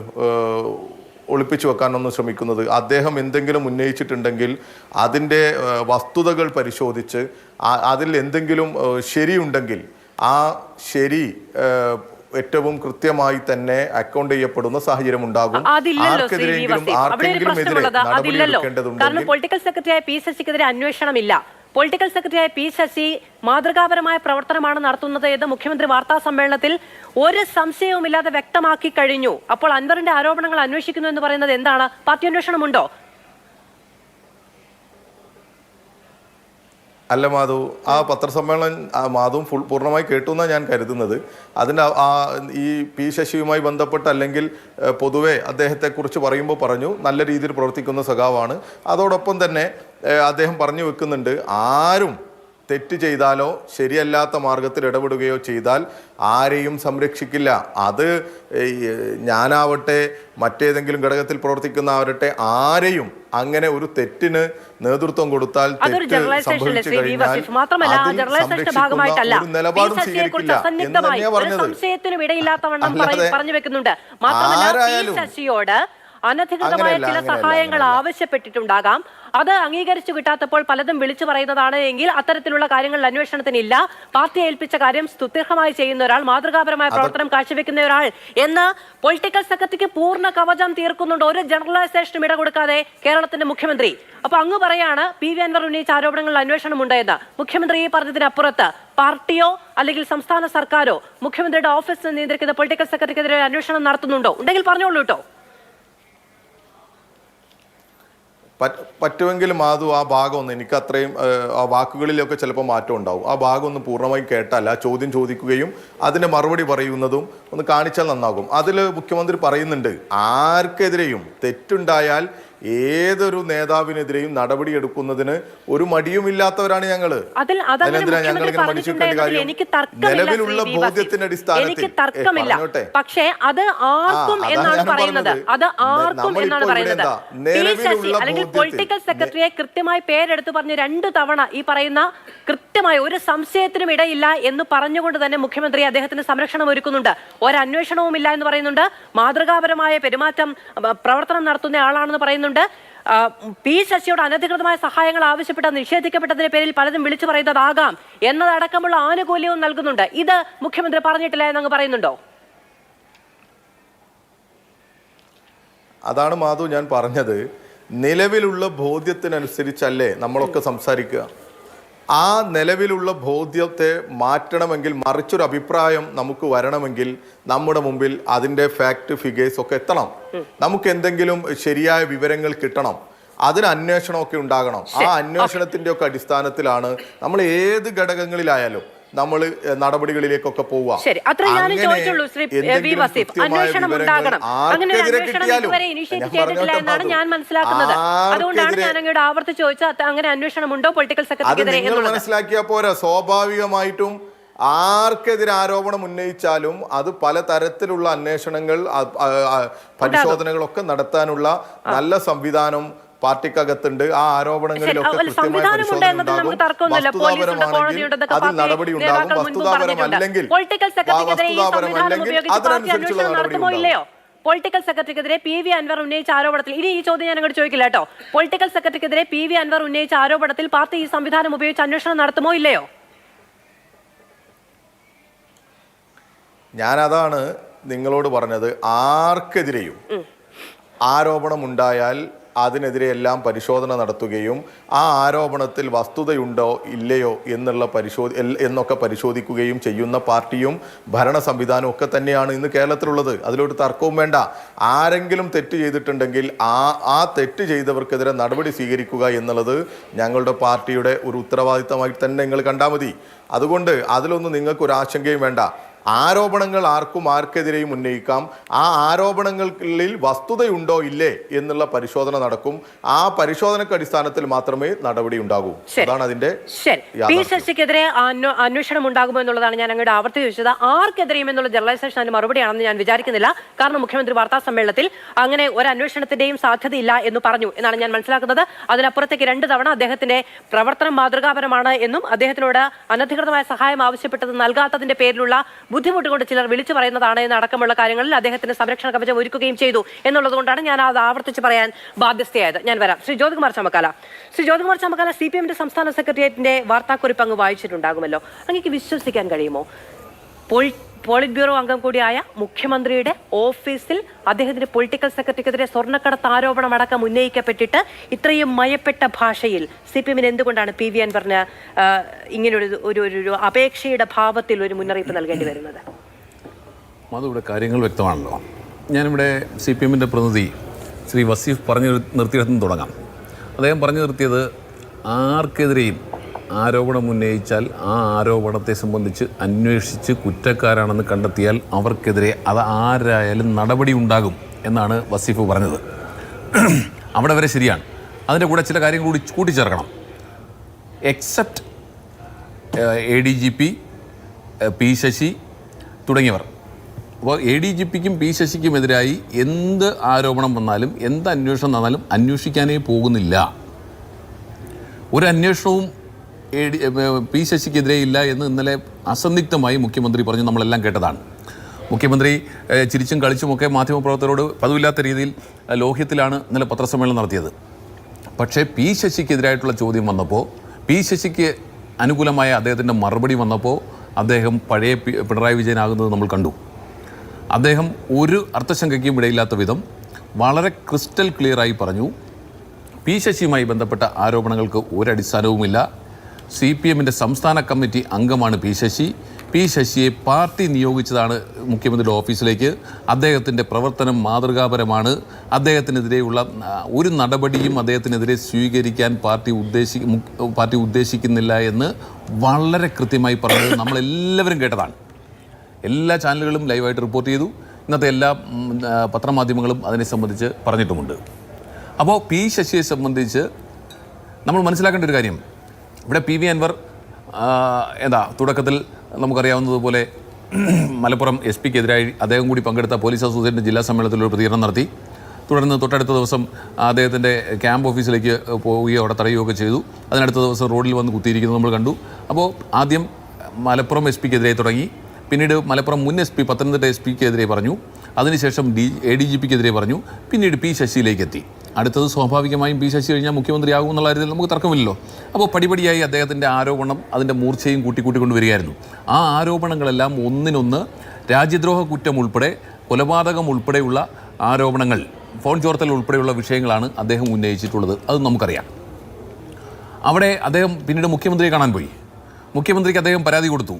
Speaker 2: ഒളിപ്പിച്ചു വെക്കാനൊന്നും ശ്രമിക്കുന്നത്. അദ്ദേഹം എന്തെങ്കിലും ഉന്നയിച്ചിട്ടുണ്ടെങ്കിൽ അതിൻ്റെ വസ്തുതകൾ പരിശോധിച്ച് അതിൽ എന്തെങ്കിലും ശരിയുണ്ടെങ്കിൽ ആ ശരി ഏറ്റവും കൃത്യമായി തന്നെ അക്കൗണ്ട് ചെയ്യപ്പെടുന്ന സാഹചര്യം ഉണ്ടാകും.
Speaker 1: കാരണം പൊളിറ്റിക്കൽ സെക്രട്ടറിയായ P ശശിക്കെതിരെ അന്വേഷണമില്ല. പൊളിറ്റിക്കൽ സെക്രട്ടറിയായ P ശശി മാതൃകാപരമായ പ്രവർത്തനമാണ് നടത്തുന്നത് എന്ന് മുഖ്യമന്ത്രി വാർത്താ സമ്മേളനത്തിൽ ഒരു സംശയവുമില്ലാതെ വ്യക്തമാക്കി കഴിഞ്ഞു. അപ്പോൾ അൻവറിന്റെ ആരോപണങ്ങൾ അന്വേഷിക്കുന്നു എന്ന് പറയുന്നത് എന്താണ്? പാർട്ടി അന്വേഷണമുണ്ടോ?
Speaker 2: അല്ല മാധു, ആ പത്രസമ്മേളനം മാധുവും പൂർണ്ണമായി കേട്ടു എന്നാണ് ഞാൻ കരുതുന്നത്. അതിൻ്റെ ഈ P ശശിയുമായി ബന്ധപ്പെട്ട് അല്ലെങ്കിൽ പൊതുവെ അദ്ദേഹത്തെക്കുറിച്ച് പറയുമ്പോൾ പറഞ്ഞു നല്ല രീതിയിൽ പ്രവർത്തിക്കുന്ന സഖാവാണ്. അതോടൊപ്പം തന്നെ അദ്ദേഹം പറഞ്ഞു വെക്കുന്നുണ്ട്, ആരും തെറ്റ് ചെയ്താലോ ശരിയല്ലാത്ത മാർഗത്തിൽ ഇടപെടുകയോ ചെയ്താൽ ആരെയും സംരക്ഷിക്കില്ല. അത് ഞാനാവട്ടെ മറ്റേതെങ്കിലും ഘടകത്തിൽ പ്രവർത്തിക്കുന്നവരട്ടെ, ആരെയും അങ്ങനെ ഒരു തെറ്റിന് നേതൃത്വം കൊടുത്താൽ തെറ്റ് സംഭവിച്ചു കഴിഞ്ഞാൽ ഒരു നിലപാടും സ്വീകരിക്കില്ല എന്ന് തന്നെയാ പറഞ്ഞത്.
Speaker 1: ശശിയോട് അനധികൃതമായ ചില സഹായങ്ങൾ ആവശ്യപ്പെട്ടിട്ടുണ്ടാകാം. അത് അംഗീകരിച്ചു കിട്ടാത്തപ്പോൾ പലതും വിളിച്ചു പറയുന്നതാണ് എങ്കിൽ അത്തരത്തിലുള്ള കാര്യങ്ങളിൽ അന്വേഷണത്തിനില്ല. പാർട്ടി ഏൽപ്പിച്ച കാര്യം സ്തുത്യർഹമായി ചെയ്യുന്ന ഒരാൾ, മാതൃകാപരമായ പ്രവർത്തനം കാഴ്ചവെക്കുന്ന ഒരാൾ എന്ന് പൊളിറ്റിക്കൽ സെക്രട്ടറിക്ക് പൂർണ്ണ കവചം തീർക്കുന്നുണ്ട്, ഒരു ജനറലൈസേഷനും ഇട കൊടുക്കാതെ കേരളത്തിന്റെ മുഖ്യമന്ത്രി. അപ്പൊ അങ്ങ് പറയാണ് PV അൻവർ ഉന്നയിച്ച ആരോപണങ്ങളിൽ അന്വേഷണം ഉണ്ടായെന്ന്. മുഖ്യമന്ത്രി ഈ പറഞ്ഞതിനപ്പുറത്ത് പാർട്ടിയോ അല്ലെങ്കിൽ സംസ്ഥാന സർക്കാരോ മുഖ്യമന്ത്രിയുടെ ഓഫീസ് നിയന്ത്രിക്കുന്ന പൊളിറ്റിക്കൽ സെക്രട്ടറിക്കെതിരെ അന്വേഷണം നടത്തുന്നുണ്ടോ? ഉണ്ടെങ്കിൽ പറഞ്ഞോളൂ കേട്ടോ.
Speaker 2: പറ്റുമെങ്കിൽ മാധു ആ ഭാഗം ഒന്ന്, എനിക്ക് അത്രയും ആ വാക്കുകളിലൊക്കെ ചിലപ്പോൾ മാറ്റം ഉണ്ടാവും, ആ ഭാഗം ഒന്ന് പൂർണ്ണമായി കേട്ടാൽ ആ ചോദ്യം ചോദിക്കുകയും അതിൻ്റെ മറുപടി പറയുന്നതും ഒന്ന് കാണിച്ചാൽ നന്നാകും. അതിൽ മുഖ്യമന്ത്രി പറയുന്നുണ്ട്, ആർക്കെതിരെയും തെറ്റുണ്ടായാൽ ഏതൊരു നേതാവിനെതിരെയും നടപടിയെടുക്കുന്നതിന് ഒരു മടിയുമില്ലാത്തവരാണ് ഞങ്ങള്. അതിനെന്തിനാ ഞങ്ങൾ ഇങ്ങനെ മടിച്ചിരിക്കേണ്ട കാര്യം? നിലവിലുള്ള ബോധ്യത്തിന്റെ അടിസ്ഥാനത്തിൽ
Speaker 1: പക്ഷേ അത് ആർക്കും എന്നാണ് പറയുന്നത്. അത് ആർക്കും എന്നാണ് പറയുന്നത്. അല്ലെങ്കിൽ പൊളിറ്റിക്കൽ സെക്രട്ടറിയെ കൃത്യമായി പേരെടുത്ത് പറഞ്ഞ് 2 തവണ ഈ പറയുന്ന കൃത്യമായ ഒരു സംശയത്തിനും ഇടയില്ല എന്ന് പറഞ്ഞുകൊണ്ട് തന്നെ മുഖ്യമന്ത്രി അദ്ദേഹത്തിന് സംരക്ഷണം ഒരുക്കുന്നുണ്ട്. ഒരന്വേഷണവും ഇല്ല എന്ന് പറയുന്നുണ്ട്. മാതൃകാപരമായ പെരുമാറ്റം പ്രവർത്തനം നടത്തുന്ന ആളാണെന്ന് പറയുന്നുണ്ട്. പി ശശിയോട് അനധികൃതമായ സഹായങ്ങൾ ആവശ്യപ്പെട്ട നിഷേധിക്കപ്പെട്ടതിന്റെ പേരിൽ പലതും വിളിച്ചു പറയുന്നതാകാം എന്നതടക്കമുള്ള ആനുകൂല്യവും നൽകുന്നുണ്ട്. ഇത് മുഖ്യമന്ത്രി പറഞ്ഞിട്ടില്ല എന്നങ്ങ് പറയുന്നുണ്ടോ?
Speaker 2: അതാണ് മാധു ഞാൻ പറഞ്ഞത്. നിലവിലുള്ള ബോധ്യത്തിനനുസരിച്ചല്ലേ നമ്മളൊക്കെ സംസാരിക്കുക. ആ നിലവിലുള്ള ബോധ്യത്തെ മാറ്റണമെങ്കിൽ, മറിച്ചൊരു അഭിപ്രായം നമുക്ക് വരണമെങ്കിൽ നമ്മുടെ മുമ്പിൽ അതിൻ്റെ ഫാക്ട് ഫിഗേഴ്സ് ഒക്കെ എത്തണം. നമുക്ക് എന്തെങ്കിലും ശരിയായ വിവരങ്ങൾ കിട്ടണം. അതിന് അന്വേഷണമൊക്കെ ഉണ്ടാകണം. ആ അന്വേഷണത്തിൻ്റെ ഒക്കെ അടിസ്ഥാനത്തിലാണ് നമ്മൾ ഏത് ഘടകങ്ങളിലായാലും നമ്മൾ നടപടികളിലേക്കൊക്കെ പോവാം. മനസ്സിലാക്കിയാ പോരാ. സ്വാഭാവികമായിട്ടും ആർക്കെതിരെ ആരോപണം ഉന്നയിച്ചാലും അത് പല തരത്തിലുള്ള അന്വേഷണങ്ങൾ, പരിശോധനകളൊക്കെ നടത്താനുള്ള നല്ല സംവിധാനം പാർട്ടിക്കകത്തുണ്ട്. ആ ആരോപണങ്ങളിലൊക്കെ നടപടി ഉണ്ടാകും. വസ്തുതാപരമല്ലെങ്കിൽ അതിനനുസരിച്ചുള്ള നടപടി ഉണ്ടാകും.
Speaker 1: പൊളിറ്റിക്കൽ സെക്രട്ടറിക്കെതിരെ പി വി അൻവർ ഉന്നയിച്ച ആരോപണത്തിൽ, ഇനി ഈ ചോദ്യം ഞാൻ അങ്ങോട്ട് ചോദിക്കില്ല കേട്ടോ, പൊളിറ്റിക്കൽ സെക്രട്ടറിക്കെതിരെ പി വി അൻവർ ഉന്നയിച്ച ആരോപണത്തിൽ പാർട്ടി ഈ സംവിധാനം ഉപയോഗിച്ച് അന്വേഷണം നടത്തുമോ ഇല്ലയോ?
Speaker 2: ഞാനതാണ് നിങ്ങളോട് പറഞ്ഞത്. ആർക്കെതിരെയും ആരോപണം ഉണ്ടായാൽ അതിനെതിരെ എല്ലാം പരിശോധന നടത്തുകയും ആ ആരോപണത്തിൽ വസ്തുതയുണ്ടോ ഇല്ലയോ എന്നൊക്കെ പരിശോധിക്കുകയും ചെയ്യുന്ന പാർട്ടിയും ഭരണ സംവിധാനവും ഒക്കെ തന്നെയാണ് ഇന്ന് കേരളത്തിലുള്ളത്. അതിലൊരു തർക്കവും വേണ്ട. ആരെങ്കിലും തെറ്റ് ചെയ്തിട്ടുണ്ടെങ്കിൽ ആ തെറ്റ് ചെയ്തവർക്കെതിരെ നടപടി സ്വീകരിക്കുക എന്നുള്ളത് ഞങ്ങളുടെ പാർട്ടിയുടെ ഒരു ഉത്തരവാദിത്തമായി തന്നെ നിങ്ങൾ കണ്ടാൽ മതി. അതുകൊണ്ട് അതിലൊന്നും നിങ്ങൾക്കൊരു ആശങ്കയും വേണ്ട. ആരോപണങ്ങൾ ആർക്കെതിരെയും ഉന്നയിക്കാം. ആ ആരോപണങ്ങളിൽ വസ്തുതയുണ്ടോ ഇല്ലേ എന്നുള്ള പരിശോധന നടക്കും. ആ പരിശോധനയ്ക്ക് അടിസ്ഥാനത്തിൽ മാത്രമേ നടപടി ഉണ്ടാകൂ. അതാണ് അതിന്റെ.
Speaker 1: പി ശശിക്കെതിരെ അന്വേഷണം ഉണ്ടാകുമോ എന്നുള്ളതാണ് ഞാൻ അങ്ങോട്ട് ആവർത്തി ചോദിച്ചത്. ആർക്കെതിരെയും എന്നുള്ള ജനറലൈസേഷൻ അതിന് മറുപടിയാണെന്ന് ഞാൻ വിചാരിക്കുന്നില്ല. കാരണം മുഖ്യമന്ത്രി വാർത്താ സമ്മേളനത്തിൽ അങ്ങനെ ഒരു അന്വേഷണത്തിന്റെയും സാധ്യതയില്ല എന്ന് പറഞ്ഞു എന്നാണ് ഞാൻ മനസ്സിലാക്കുന്നത്. അതിനപ്പുറത്തേക്ക് 2 തവണ അദ്ദേഹത്തിന്റെ പ്രവർത്തനം മാതൃകാപരമാണ് എന്നും അദ്ദേഹത്തിനോട് അനധികൃതമായ സഹായം ആവശ്യപ്പെട്ടത് നൽകാത്തതിന്റെ പേരിലുള്ള ബുദ്ധിമുട്ട് കൊണ്ട് ചിലർ വിളിച്ചു പറയുന്നതാണ് എന്നടക്കമുള്ള കാര്യങ്ങളിൽ അദ്ദേഹത്തിന് സംരക്ഷണ കവചം ഒരുക്കുകയും ചെയ്തു എന്നുള്ളത് കൊണ്ടാണ് ഞാൻ അത് ആവർത്തിച്ച് പറയാൻ ബാധ്യസ്ഥയായത്. ഞാൻ വരാം. ശ്രീ ജ്യോതികുമാർ ചാമക്കാല, CPM സംസ്ഥാന സെക്രട്ടേറിയറ്റിന്റെ വാർത്താക്കുറിപ്പ് അങ്ങ് വായിച്ചിട്ടുണ്ടാകുമല്ലോ. അങ്ങേക്ക് വിശ്വസിക്കാൻ കഴിയുമോ? പോളിറ്റ് ബ്യൂറോ അംഗം കൂടിയായ മുഖ്യമന്ത്രിയുടെ ഓഫീസിൽ അദ്ദേഹത്തിന്റെ പൊളിറ്റിക്കൽ സെക്രട്ടറിക്കെതിരെ സ്വർണ്ണക്കടത്ത് ആരോപണം അടക്കം ഉന്നയിക്കപ്പെട്ടിട്ട് ഇത്രയും മയപ്പെട്ട ഭാഷയിൽ CPM എന്തുകൊണ്ടാണ് പി വി അൻവറിന് ഇങ്ങനൊരു അപേക്ഷയുടെ ഭാവത്തിൽ ഒരു മുന്നറിയിപ്പ് നൽകേണ്ടി വരുന്നത്?
Speaker 3: അതിവിടെ കാര്യങ്ങൾ വ്യക്തമാണല്ലോ. ഞാനിവിടെ CPM പ്രതിനിധി ശ്രീ വസീഫ് പറഞ്ഞു നിർത്തിയിടത്തുനിന്ന് തുടങ്ങാം. അദ്ദേഹം പറഞ്ഞു നിർത്തിയത് ആർക്കെതിരെയും ആരോപണം ഉന്നയിച്ചാൽ ആ ആരോപണത്തെ സംബന്ധിച്ച് അന്വേഷിച്ച് കുറ്റക്കാരാണെന്ന് കണ്ടെത്തിയാൽ അവർക്കെതിരെ അത് ആരായാലും നടപടി ഉണ്ടാകും എന്നാണ് വസീഫ് പറഞ്ഞത്. അവിടെ വരെ ശരിയാണ്. അതിൻ്റെ കൂടെ ചില കാര്യങ്ങൾ കൂടി കൂട്ടിച്ചേർക്കണം. എക്സെപ്റ്റ് ADGP, പി ശശി തുടങ്ങിയവർ. അപ്പോൾ ADGPക്കും പി ശശിക്കുമെതിരായി എന്ത് ആരോപണം വന്നാലും എന്ത് അന്വേഷണം വന്നാലും അന്വേഷിക്കാനേ പോകുന്നില്ല. ഒരു അന്വേഷണവും പി ശശിക്കെതിരെ ഇല്ല എന്ന് ഇന്നലെ അസന്നിഗ്ധമായി മുഖ്യമന്ത്രി പറഞ്ഞു. നമ്മളെല്ലാം കേട്ടതാണ്. മുഖ്യമന്ത്രി ചിരിച്ചും കളിച്ചുമൊക്കെ മാധ്യമപ്രവർത്തകരോട് പതിവില്ലാത്ത രീതിയിൽ ലോഹ്യത്തിലാണ് ഇന്നലെ പത്രസമ്മേളനം നടത്തിയത്. പക്ഷേ പി ശശിക്കെതിരായിട്ടുള്ള ചോദ്യം വന്നപ്പോൾ, പി ശശിക്ക് അനുകൂലമായ അദ്ദേഹത്തിൻ്റെ മറുപടി വന്നപ്പോൾ അദ്ദേഹം പഴയ പിണറായി വിജയനാകുന്നത് നമ്മൾ കണ്ടു. അദ്ദേഹം ഒരു അർത്ഥശങ്കയ്ക്കും ഇടയില്ലാത്ത വിധം വളരെ ക്രിസ്റ്റൽ ക്ലിയറായി പറഞ്ഞു, പി ശശിയുമായി ബന്ധപ്പെട്ട ആരോപണങ്ങൾക്ക് ഒരടിസ്ഥാനവുമില്ല. CPM സംസ്ഥാന കമ്മിറ്റി അംഗമാണ് പി ശശി. പി ശശിയെ പാർട്ടി നിയോഗിച്ചതാണ് മുഖ്യമന്ത്രിയുടെ ഓഫീസിലേക്ക്. അദ്ദേഹത്തിൻ്റെ പ്രവർത്തനം മാതൃകാപരമാണ്. അദ്ദേഹത്തിനെതിരെയുള്ള ഒരു നടപടിയും അദ്ദേഹത്തിനെതിരെ സ്വീകരിക്കാൻ പാർട്ടി ഉദ്ദേശിക്കുന്നില്ല എന്ന് വളരെ കൃത്യമായി പറഞ്ഞത് നമ്മളെല്ലാവരും കേട്ടതാണ്. എല്ലാ ചാനലുകളും ലൈവായിട്ട് റിപ്പോർട്ട് ചെയ്തു. ഇന്നത്തെ എല്ലാ പത്രമാധ്യമങ്ങളും അതിനെ സംബന്ധിച്ച് പറഞ്ഞിട്ടുമുണ്ട്. അപ്പോൾ പി ശശിയെ സംബന്ധിച്ച് നമ്മൾ മനസ്സിലാക്കേണ്ട ഒരു കാര്യം, ഇവിടെ പി വി അൻവർ തുടക്കത്തിൽ നമുക്കറിയാവുന്നതുപോലെ മലപ്പുറം എസ് പിക്കെതിരായി അദ്ദേഹം കൂടി പങ്കെടുത്ത പോലീസ് അസോസിയേഷൻ്റെ ജില്ലാ സമ്മേളനത്തിൽ ഒരു പ്രതികരണം നടത്തി. തുടർന്ന് തൊട്ടടുത്ത ദിവസം അദ്ദേഹത്തിൻ്റെ ക്യാമ്പ് ഓഫീസിലേക്ക് പോവുകയോ അവിടെ തടയുകയൊക്കെ ചെയ്തു. അതിനടുത്ത ദിവസം റോഡിൽ വന്ന് കുത്തിയിരിക്കുന്നത് നമ്മൾ കണ്ടു. അപ്പോൾ ആദ്യം മലപ്പുറം എസ് പിക്കെതിരെ തുടങ്ങി, പിന്നീട് മലപ്പുറം മുൻ എസ് പി പത്തനംതിട്ട എസ് പിക്കെതിരെ പറഞ്ഞു, അതിനുശേഷം ADGPക്കെതിരെ പറഞ്ഞു, പിന്നീട് പി ശശിയിലേക്ക് എത്തി. അടുത്തത് സ്വാഭാവികമായും പി ശശി കഴിഞ്ഞാൽ മുഖ്യമന്ത്രിയാകും എന്നുള്ള കാര്യത്തിൽ നമുക്ക് തർക്കമില്ലല്ലോ. അപ്പോൾ പടിപടിയായി അദ്ദേഹത്തിൻ്റെ ആരോപണം അതിൻ്റെ മൂർച്ചയും കൂട്ടിക്കൊണ്ടുവരികയായിരുന്നു. ആ ആരോപണങ്ങളെല്ലാം ഒന്നിനൊന്ന് രാജ്യദ്രോഹ കുറ്റം ഉൾപ്പെടെ കൊലപാതകം ഉൾപ്പെടെയുള്ള ആരോപണങ്ങൾ, ഫോൺ ചോർത്തൽ ഉൾപ്പെടെയുള്ള വിഷയങ്ങളാണ് അദ്ദേഹം ഉന്നയിച്ചിട്ടുള്ളത്. അത് നമുക്കറിയാം. അവിടെ അദ്ദേഹം പിന്നീട് മുഖ്യമന്ത്രിയെ കാണാൻ പോയി. മുഖ്യമന്ത്രിക്ക് അദ്ദേഹം പരാതി കൊടുത്തു.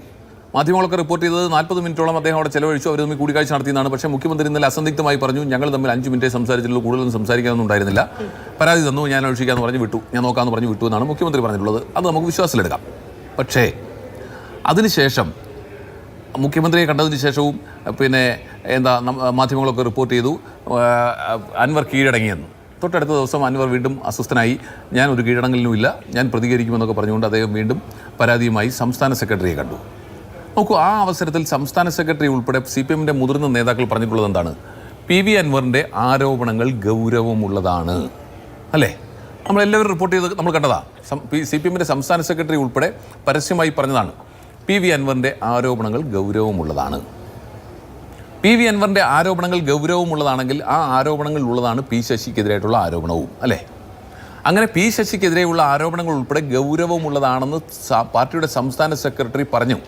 Speaker 3: മാധ്യമങ്ങളൊക്കെ റിപ്പോർട്ട് ചെയ്തത് 40 മിനിറ്റോളം അദ്ദേഹം അവിടെ ചെലവഴിച്ചു, അവർ തമ്മിൽ കൂടിക്കാഴ്ച നടത്തിയതാണ്. പക്ഷേ മുഖ്യമന്ത്രി ഇന്നലെ അസന്ദിഗ്ധമായി പറഞ്ഞു, ഞങ്ങൾ തമ്മിൽ 5 മിനിറ്റേ സംസാരിച്ചുള്ളൂ, കൂടുതലൊന്നും സംസാരിക്കാനൊന്നും ഉണ്ടായിരുന്നില്ല. പരാതി തന്നു, ഞാൻ അന്വേഷിക്കാമെന്ന് പറഞ്ഞ് വിട്ടു, ഞാൻ നോക്കാമെന്ന് പറഞ്ഞ് വിട്ടു എന്നാണ് മുഖ്യമന്ത്രി പറഞ്ഞിട്ടുള്ളത്. അത് നമുക്ക് വിശ്വാസത്തിലെടുക്കാം. പക്ഷേ അതിനുശേഷം മുഖ്യമന്ത്രിയെ കണ്ടതിന് ശേഷവും മാധ്യമങ്ങളൊക്കെ റിപ്പോർട്ട് ചെയ്തു അൻവർ കീഴടങ്ങിയെന്ന്. തൊട്ടടുത്ത ദിവസം അൻവർ വീണ്ടും അസ്വസ്ഥനായി, ഞാൻ ഒരു കീഴടങ്ങലിനുമില്ല, ഞാൻ പ്രതികരിക്കുമെന്നൊക്കെ പറഞ്ഞുകൊണ്ട് അദ്ദേഹം വീണ്ടും പരാതിയുമായി സംസ്ഥാന സെക്രട്ടറിയെ കണ്ടു. നോക്കൂ, ആ അവസരത്തിൽ സംസ്ഥാന സെക്രട്ടറി ഉൾപ്പെടെ CPMൻ്റെ മുതിർന്ന നേതാക്കൾ പറഞ്ഞിട്ടുള്ളത് എന്താണ്? PV അൻവറിൻ്റെ ആരോപണങ്ങൾ ഗൗരവമുള്ളതാണ്, അല്ലേ? നമ്മളെല്ലാവരും റിപ്പോർട്ട് ചെയ്ത് നമ്മൾ കണ്ടതാ. CPMൻ്റെ സംസ്ഥാന സെക്രട്ടറി ഉൾപ്പെടെ പരസ്യമായി പറഞ്ഞതാണ് PV അൻവറിൻ്റെ ആരോപണങ്ങൾ ഗൗരവമുള്ളതാണ്. PV അൻവറിൻ്റെ ആരോപണങ്ങൾ ഗൗരവമുള്ളതാണെങ്കിൽ ആ ആരോപണങ്ങൾ ഉള്ളതാണ് പി ശശിക്കെതിരായിട്ടുള്ള ആരോപണവും, അല്ലേ? അങ്ങനെ പി ശശിക്കെതിരെയുള്ള ആരോപണങ്ങൾ ഉൾപ്പെടെ ഗൗരവമുള്ളതാണെന്ന് പാർട്ടിയുടെ സംസ്ഥാന സെക്രട്ടറി പറഞ്ഞു.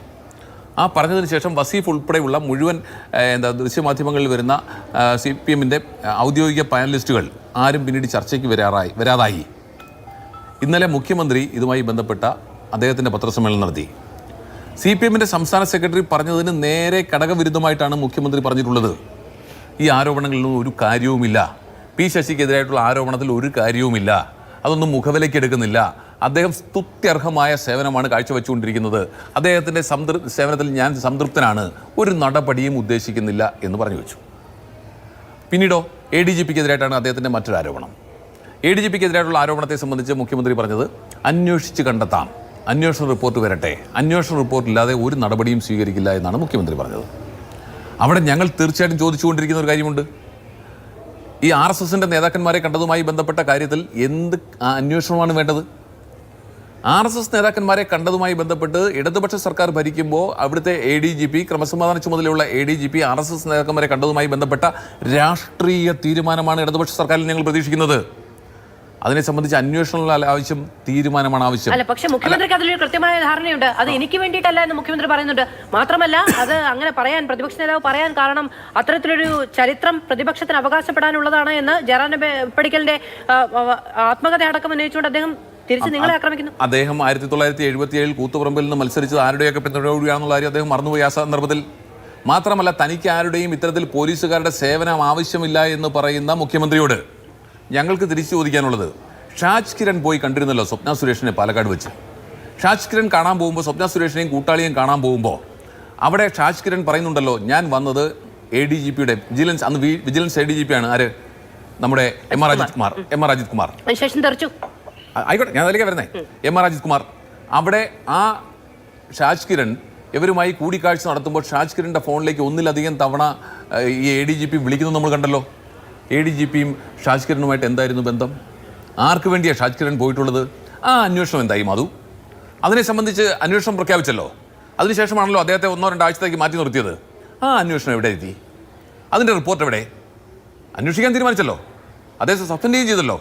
Speaker 3: ആ പറഞ്ഞതിന് ശേഷം വസീഫ് ഉൾപ്പെടെയുള്ള മുഴുവൻ ദൃശ്യമാധ്യമങ്ങളിൽ വരുന്ന CPMൻ്റെ ഔദ്യോഗിക പാനലിസ്റ്റുകൾ ആരും പിന്നീട് ചർച്ചയ്ക്ക് വരാതായി. ഇന്നലെ മുഖ്യമന്ത്രി ഇതുമായി ബന്ധപ്പെട്ട അദ്ദേഹത്തിൻ്റെ പത്രസമ്മേളനം നടത്തി. CPMൻ്റെ സംസ്ഥാന സെക്രട്ടറി പറഞ്ഞതിന് നേരെ ഘടകവിരുദ്ധമായിട്ടാണ് മുഖ്യമന്ത്രി പറഞ്ഞിട്ടുള്ളത്. ഈ ആരോപണങ്ങളിലൊന്നും ഒരു കാര്യവുമില്ല, പി ശശിക്കെതിരായിട്ടുള്ള ആരോപണത്തിൽ ഒരു കാര്യവുമില്ല, അതൊന്നും മുഖവിലേക്ക് എടുക്കുന്നില്ല. അദ്ദേഹം സ്തുത്യർഹമായ സേവനമാണ് കാഴ്ചവെച്ചുകൊണ്ടിരിക്കുന്നത്, അദ്ദേഹത്തിൻ്റെ സേവനത്തിൽ ഞാൻ സംതൃപ്തനാണ്, ഒരു നടപടിയും ഉദ്ദേശിക്കുന്നില്ല എന്ന് പറഞ്ഞു വെച്ചു. പിന്നീടോ ADGPക്കെതിരായിട്ടാണ് അദ്ദേഹത്തിൻ്റെ മറ്റൊരു ആരോപണം. ADGPക്കെതിരായിട്ടുള്ള ആരോപണത്തെ സംബന്ധിച്ച് മുഖ്യമന്ത്രി പറഞ്ഞത് അന്വേഷിച്ച് കണ്ടെത്താം, അന്വേഷണ റിപ്പോർട്ട് വരട്ടെ, അന്വേഷണ റിപ്പോർട്ടില്ലാതെ ഒരു നടപടിയും സ്വീകരിക്കില്ല എന്നാണ് മുഖ്യമന്ത്രി പറഞ്ഞത്. അവിടെ ഞങ്ങൾ തീർച്ചയായിട്ടും ചോദിച്ചുകൊണ്ടിരിക്കുന്ന ഒരു കാര്യമുണ്ട്. ഈ RSSൻ്റെ നേതാക്കന്മാരെ കണ്ടതുമായി ബന്ധപ്പെട്ട കാര്യത്തിൽ എന്ത് അന്വേഷണമാണ് വേണ്ടത്? RSS നേതാക്കന്മാരെ കണ്ടതുമായി ബന്ധപ്പെട്ട് ഇടതുപക്ഷ സർക്കാർ ഭരിക്കുമ്പോൾ അവിടുത്തെ ADGP, ക്രമസമാധാന ചുമതലയുള്ള ADGP RSS നേതാക്കന്മാരെ കണ്ടതുമായി ബന്ധപ്പെട്ട രാഷ്ട്രീയ തീരുമാനമാണ് ഇടതുപക്ഷ സർക്കാരിൽ ഞങ്ങൾ പ്രതീക്ഷിക്കുന്നത്. അതിനെ സംബന്ധിച്ച് അന്വേഷണമുള്ള ആവശ്യം, തീരുമാനമാണ് ആവശ്യം.
Speaker 1: അല്ല, പക്ഷെ മുഖ്യമന്ത്രിക്ക് അതിലൊരു കൃത്യമായ ധാരണയുണ്ട്. അത് എനിക്ക് വേണ്ടിയിട്ടല്ല എന്ന് മുഖ്യമന്ത്രി പറയുന്നുണ്ട്. മാത്രമല്ല, അത് അങ്ങനെ പറയാൻ പ്രതിപക്ഷ നേതാവ് പറയാൻ കാരണം അത്തരത്തിലൊരു ചരിത്രം പ്രതിപക്ഷത്തിന് അവകാശപ്പെടാനുള്ളതാണ് എന്ന് ജയറാം പടിക്കലിന്റെ ആത്മകഥ അടക്കം ഉന്നയിച്ചുകൊണ്ട് അദ്ദേഹം തിരിച്ച് നിങ്ങളെ ആക്രമിക്കുന്നു.
Speaker 3: അദ്ദേഹം 1977 കൂത്തുപറമ്പിൽ നിന്ന് മത്സരിച്ചത് ആരുടെയൊക്കെ പിന്തുണയോടെയാണെന്നുള്ള കാര്യം അദ്ദേഹം മറന്നുപോയി ആ സന്ദർഭത്തിൽ. മാത്രമല്ല, തനിക്ക് ആരുടെയും ഇത്തരത്തിൽ പോലീസുകാരുടെ സേവനം ആവശ്യമില്ല എന്ന് പറയുന്ന മുഖ്യമന്ത്രിയോട് ഞങ്ങൾക്ക് തിരിച്ചു ചോദിക്കാനുള്ളത്, ഷാജ് കിരൺ പോയി കണ്ടിരുന്നല്ലോ സ്വപ്ന സുരേഷിനെ പാലക്കാട് വെച്ച്. ഷാജ് കിരൺ കാണാൻ പോകുമ്പോൾ, സ്വപ്ന സുരേഷിനെയും കൂട്ടാളിയെയും കാണാൻ പോകുമ്പോൾ അവിടെ ഷാജ് കിരൺ പറയുന്നുണ്ടല്ലോ, ഞാൻ വന്നത് ADGPയുടെ വിജിലൻസ്, അന്ന് വിജിലൻസ് ADGP ആണ് ആര്? നമ്മുടെ എം ആർ അജിത് കുമാർ.
Speaker 1: ശേഷം തെറിച്ചു.
Speaker 3: ആയിക്കോട്ടെ, ഞാൻ അതിലേക്ക് വരുന്നേ. എം ആർ അജിത് കുമാർ അവിടെ ആ ഷാജ് കിരൺ ഇവരുമായി കൂടിക്കാഴ്ച നടത്തുമ്പോൾ ഷാജ് കിരണിൻ്റെ ഫോണിലേക്ക് ഒന്നിലധികം തവണ ഈ ADGP വിളിക്കുന്നത് നമ്മൾ കണ്ടല്ലോ. ADGPയും ഷാജ് കിരണുമായിട്ട് എന്തായിരുന്നു ബന്ധം? ആർക്ക് വേണ്ടിയാണ് ഷാജ് കിരൺ പോയിട്ടുള്ളത്? ആ അന്വേഷണം എന്തായി മാധു? അതിനെ സംബന്ധിച്ച് അന്വേഷണം പ്രഖ്യാപിച്ചല്ലോ. അതിനുശേഷമാണല്ലോ അദ്ദേഹത്തെ 1-2 ആഴ്ചത്തേക്ക് മാറ്റി നിർത്തിയത്. ആ അന്വേഷണം എവിടെ എത്തി? അതിൻ്റെ റിപ്പോർട്ട് എവിടെ? അന്വേഷിക്കാൻ തീരുമാനിച്ചല്ലോ, അദ്ദേഹത്തെ സസ്പെൻഡ് ചെയ്തല്ലോ.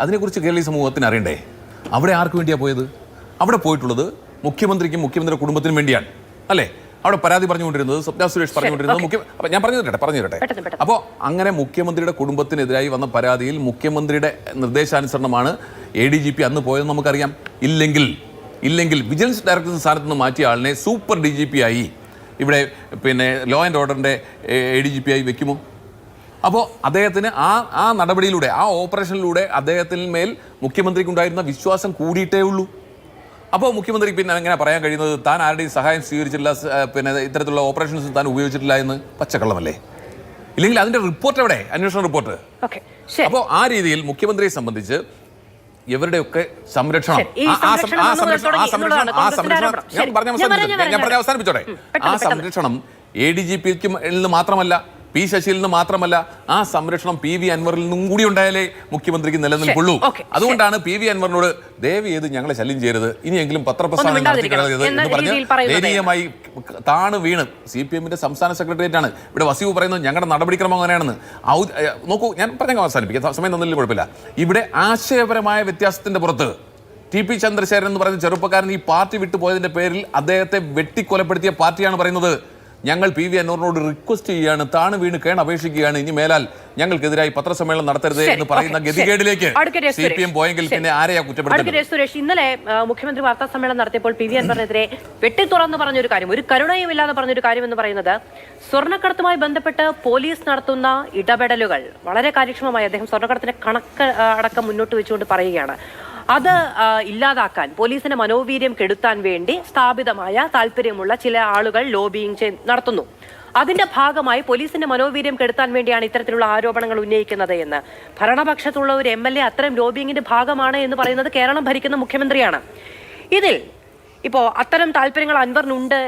Speaker 3: അതിനെക്കുറിച്ച് കേരളീയ സമൂഹത്തിന് അറിയണ്ടേ? അവിടെ ആർക്ക് വേണ്ടിയാണ് പോയത്? അവിടെ പോയിട്ടുള്ളത് മുഖ്യമന്ത്രിക്കും മുഖ്യമന്ത്രിയുടെ കുടുംബത്തിനും വേണ്ടിയാണ്, അല്ലേ? അവിടെ പരാതി പറഞ്ഞുകൊണ്ടിരുന്നത് സ്വപ്ന സുരേഷ് പറഞ്ഞുകൊണ്ടിരുന്നത് ഞാൻ പറഞ്ഞു തരട്ടെ. അപ്പോൾ അങ്ങനെ മുഖ്യമന്ത്രിയുടെ കുടുംബത്തിനെതിരായി വന്ന പരാതിയിൽ മുഖ്യമന്ത്രിയുടെ നിർദ്ദേശാനുസരണമാണ് ADGP അന്ന് പോയതെന്ന് നമുക്കറിയാം. ഇല്ലെങ്കിൽ വിജിലൻസ് ഡയറക്ടർ സ്ഥാനത്ത് നിന്ന് മാറ്റിയ ആളിനെ സൂപ്പർ DGP ആയി ഇവിടെ ലോ ആൻഡ് ഓർഡറിൻ്റെ ADGP ആയി വെക്കുമോ? അപ്പോൾ അദ്ദേഹത്തിന് ആ നടപടിയിലൂടെ, ആ ഓപ്പറേഷനിലൂടെ അദ്ദേഹത്തിന്മേൽ മുഖ്യമന്ത്രിക്കുണ്ടായിരുന്ന വിശ്വാസം കൂടിയിട്ടേ ഉള്ളൂ. അപ്പോൾ മുഖ്യമന്ത്രി എങ്ങനെ പറയാൻ കഴിയുന്നത് താൻ ആരുടെയും സഹായം സ്വീകരിച്ചിട്ടില്ല, ഇത്തരത്തിലുള്ള ഓപ്പറേഷൻസ് താൻ ഉപയോഗിച്ചിട്ടില്ല എന്ന്? പച്ചക്കള്ളമല്ലേ? ഇല്ലെങ്കിൽ അതിന്റെ റിപ്പോർട്ട് എവിടെ, അന്വേഷണ റിപ്പോർട്ട്?
Speaker 1: ഓക്കെ, ശരി.
Speaker 3: അപ്പോൾ ആ രീതിയിൽ മുഖ്യമന്ത്രിയെ സംബന്ധിച്ച് ഇവരുടെയൊക്കെ സംരക്ഷണം, അവസാനിപ്പിച്ചോട്ടെ. ആ സംരക്ഷണം ADGP-ക്കും മാത്രമല്ല, P. ശശിയിൽ നിന്ന് മാത്രമല്ല, ആ സംരക്ഷണം PV അൻവറിൽ നിന്നും കൂടി ഉണ്ടായാലേ മുഖ്യമന്ത്രിക്ക് നിലനിൽക്കുള്ളൂ. അതുകൊണ്ടാണ് PV അൻവറിനോട് ദയവ് ചെയ്ത് ഞങ്ങളെ ശല്യം ചെയ്യരുത്, ഇനിയെങ്കിലും പത്രപ്രസ്ഥാനം നടത്തിക്കളയത് എന്ന് പറഞ്ഞ് ദയനീയമായി താണ് വീണ് CPM-ന്റെ സംസ്ഥാന സെക്രട്ടേറിയറ്റ് ആണ് ഇവിടെ വസീവ് പറയുന്നത് ഞങ്ങളുടെ നടപടിക്രമം അങ്ങനെയാണെന്ന്. നോക്കൂ, ഞാൻ പറഞ്ഞ അവസാനിപ്പിക്കാം, സമയം തന്നില്ല, കുഴപ്പമില്ല. ഇവിടെ ആശയപരമായ വ്യത്യാസത്തിന്റെ പുറത്ത് TP ചന്ദ്രശേഖരൻ എന്ന് പറയുന്ന ചെറുപ്പക്കാരൻ ഈ പാർട്ടി വിട്ടുപോയതിന്റെ പേരിൽ അദ്ദേഹത്തെ വെട്ടിക്കൊലപ്പെടുത്തിയ പാർട്ടിയാണ് പറയുന്നത് ഞങ്ങൾ PV അൻവറിനോട് റിക്വസ്റ്റ് ചെയ്യുകയാണ്, താണ് വീണ് അപേക്ഷിക്കുകയാണ്, ഇനി മേലാൽ ഞങ്ങൾക്കെതിരായി പത്രസമ്മേളനം നടത്തരുത് എന്ന് പറയുന്ന ഗതികേടിലേക്ക് CPM പോയെങ്കിൽ പിന്നെ ആരെയാ കുറ്റപ്പെടുത്തുന്നത്?
Speaker 1: സുരേഷ്, ഇന്നലെ മുഖ്യമന്ത്രി വാർത്താ സമ്മേളനം നടത്തിയപ്പോൾ PV അൻവറിനെതിരെ വെട്ടിത്തുറന്ന് പറഞ്ഞൊരു കാര്യം, ഒരു കരുണയും ഇല്ലാതെ പറഞ്ഞൊരു കാര്യം എന്ന് പറയുന്നത്, സ്വർണ്ണക്കടത്തുമായി ബന്ധപ്പെട്ട് പോലീസ് നടത്തുന്ന ഇടപെടലുകൾ വളരെ കാര്യക്ഷമമായി അദ്ദേഹം സ്വർണ്ണക്കടത്തിന്റെ കണക്ക് അടക്കം മുന്നോട്ട് വെച്ചുകൊണ്ട് പറയുകയാണ്. അത് ഇല്ലാതാക്കാൻ, പോലീസിന്റെ മനോവീര്യം കെടുത്താൻ വേണ്ടി സ്ഥാപിതമായ താല്പര്യമുള്ള ചില ആളുകൾ ലോബിയിങ് നടത്തുന്നു. അതിന്റെ ഭാഗമായി പോലീസിന്റെ മനോവീര്യം കെടുത്താൻ വേണ്ടിയാണ് ഇത്തരത്തിലുള്ള ആരോപണങ്ങൾ ഉന്നയിക്കുന്നത് എന്ന് ഭരണപക്ഷത്തുള്ള ഒരു MLA അത്തരം ലോബിയിങ്ങിന്റെ ഭാഗമാണ് എന്ന് പറയുന്നത് കേരളം ഭരിക്കുന്ന മുഖ്യമന്ത്രിയാണ്. ഇതിൽ ഇപ്പോ അത്തരം താല്പര്യങ്ങൾ അൻവറിനുണ്ട്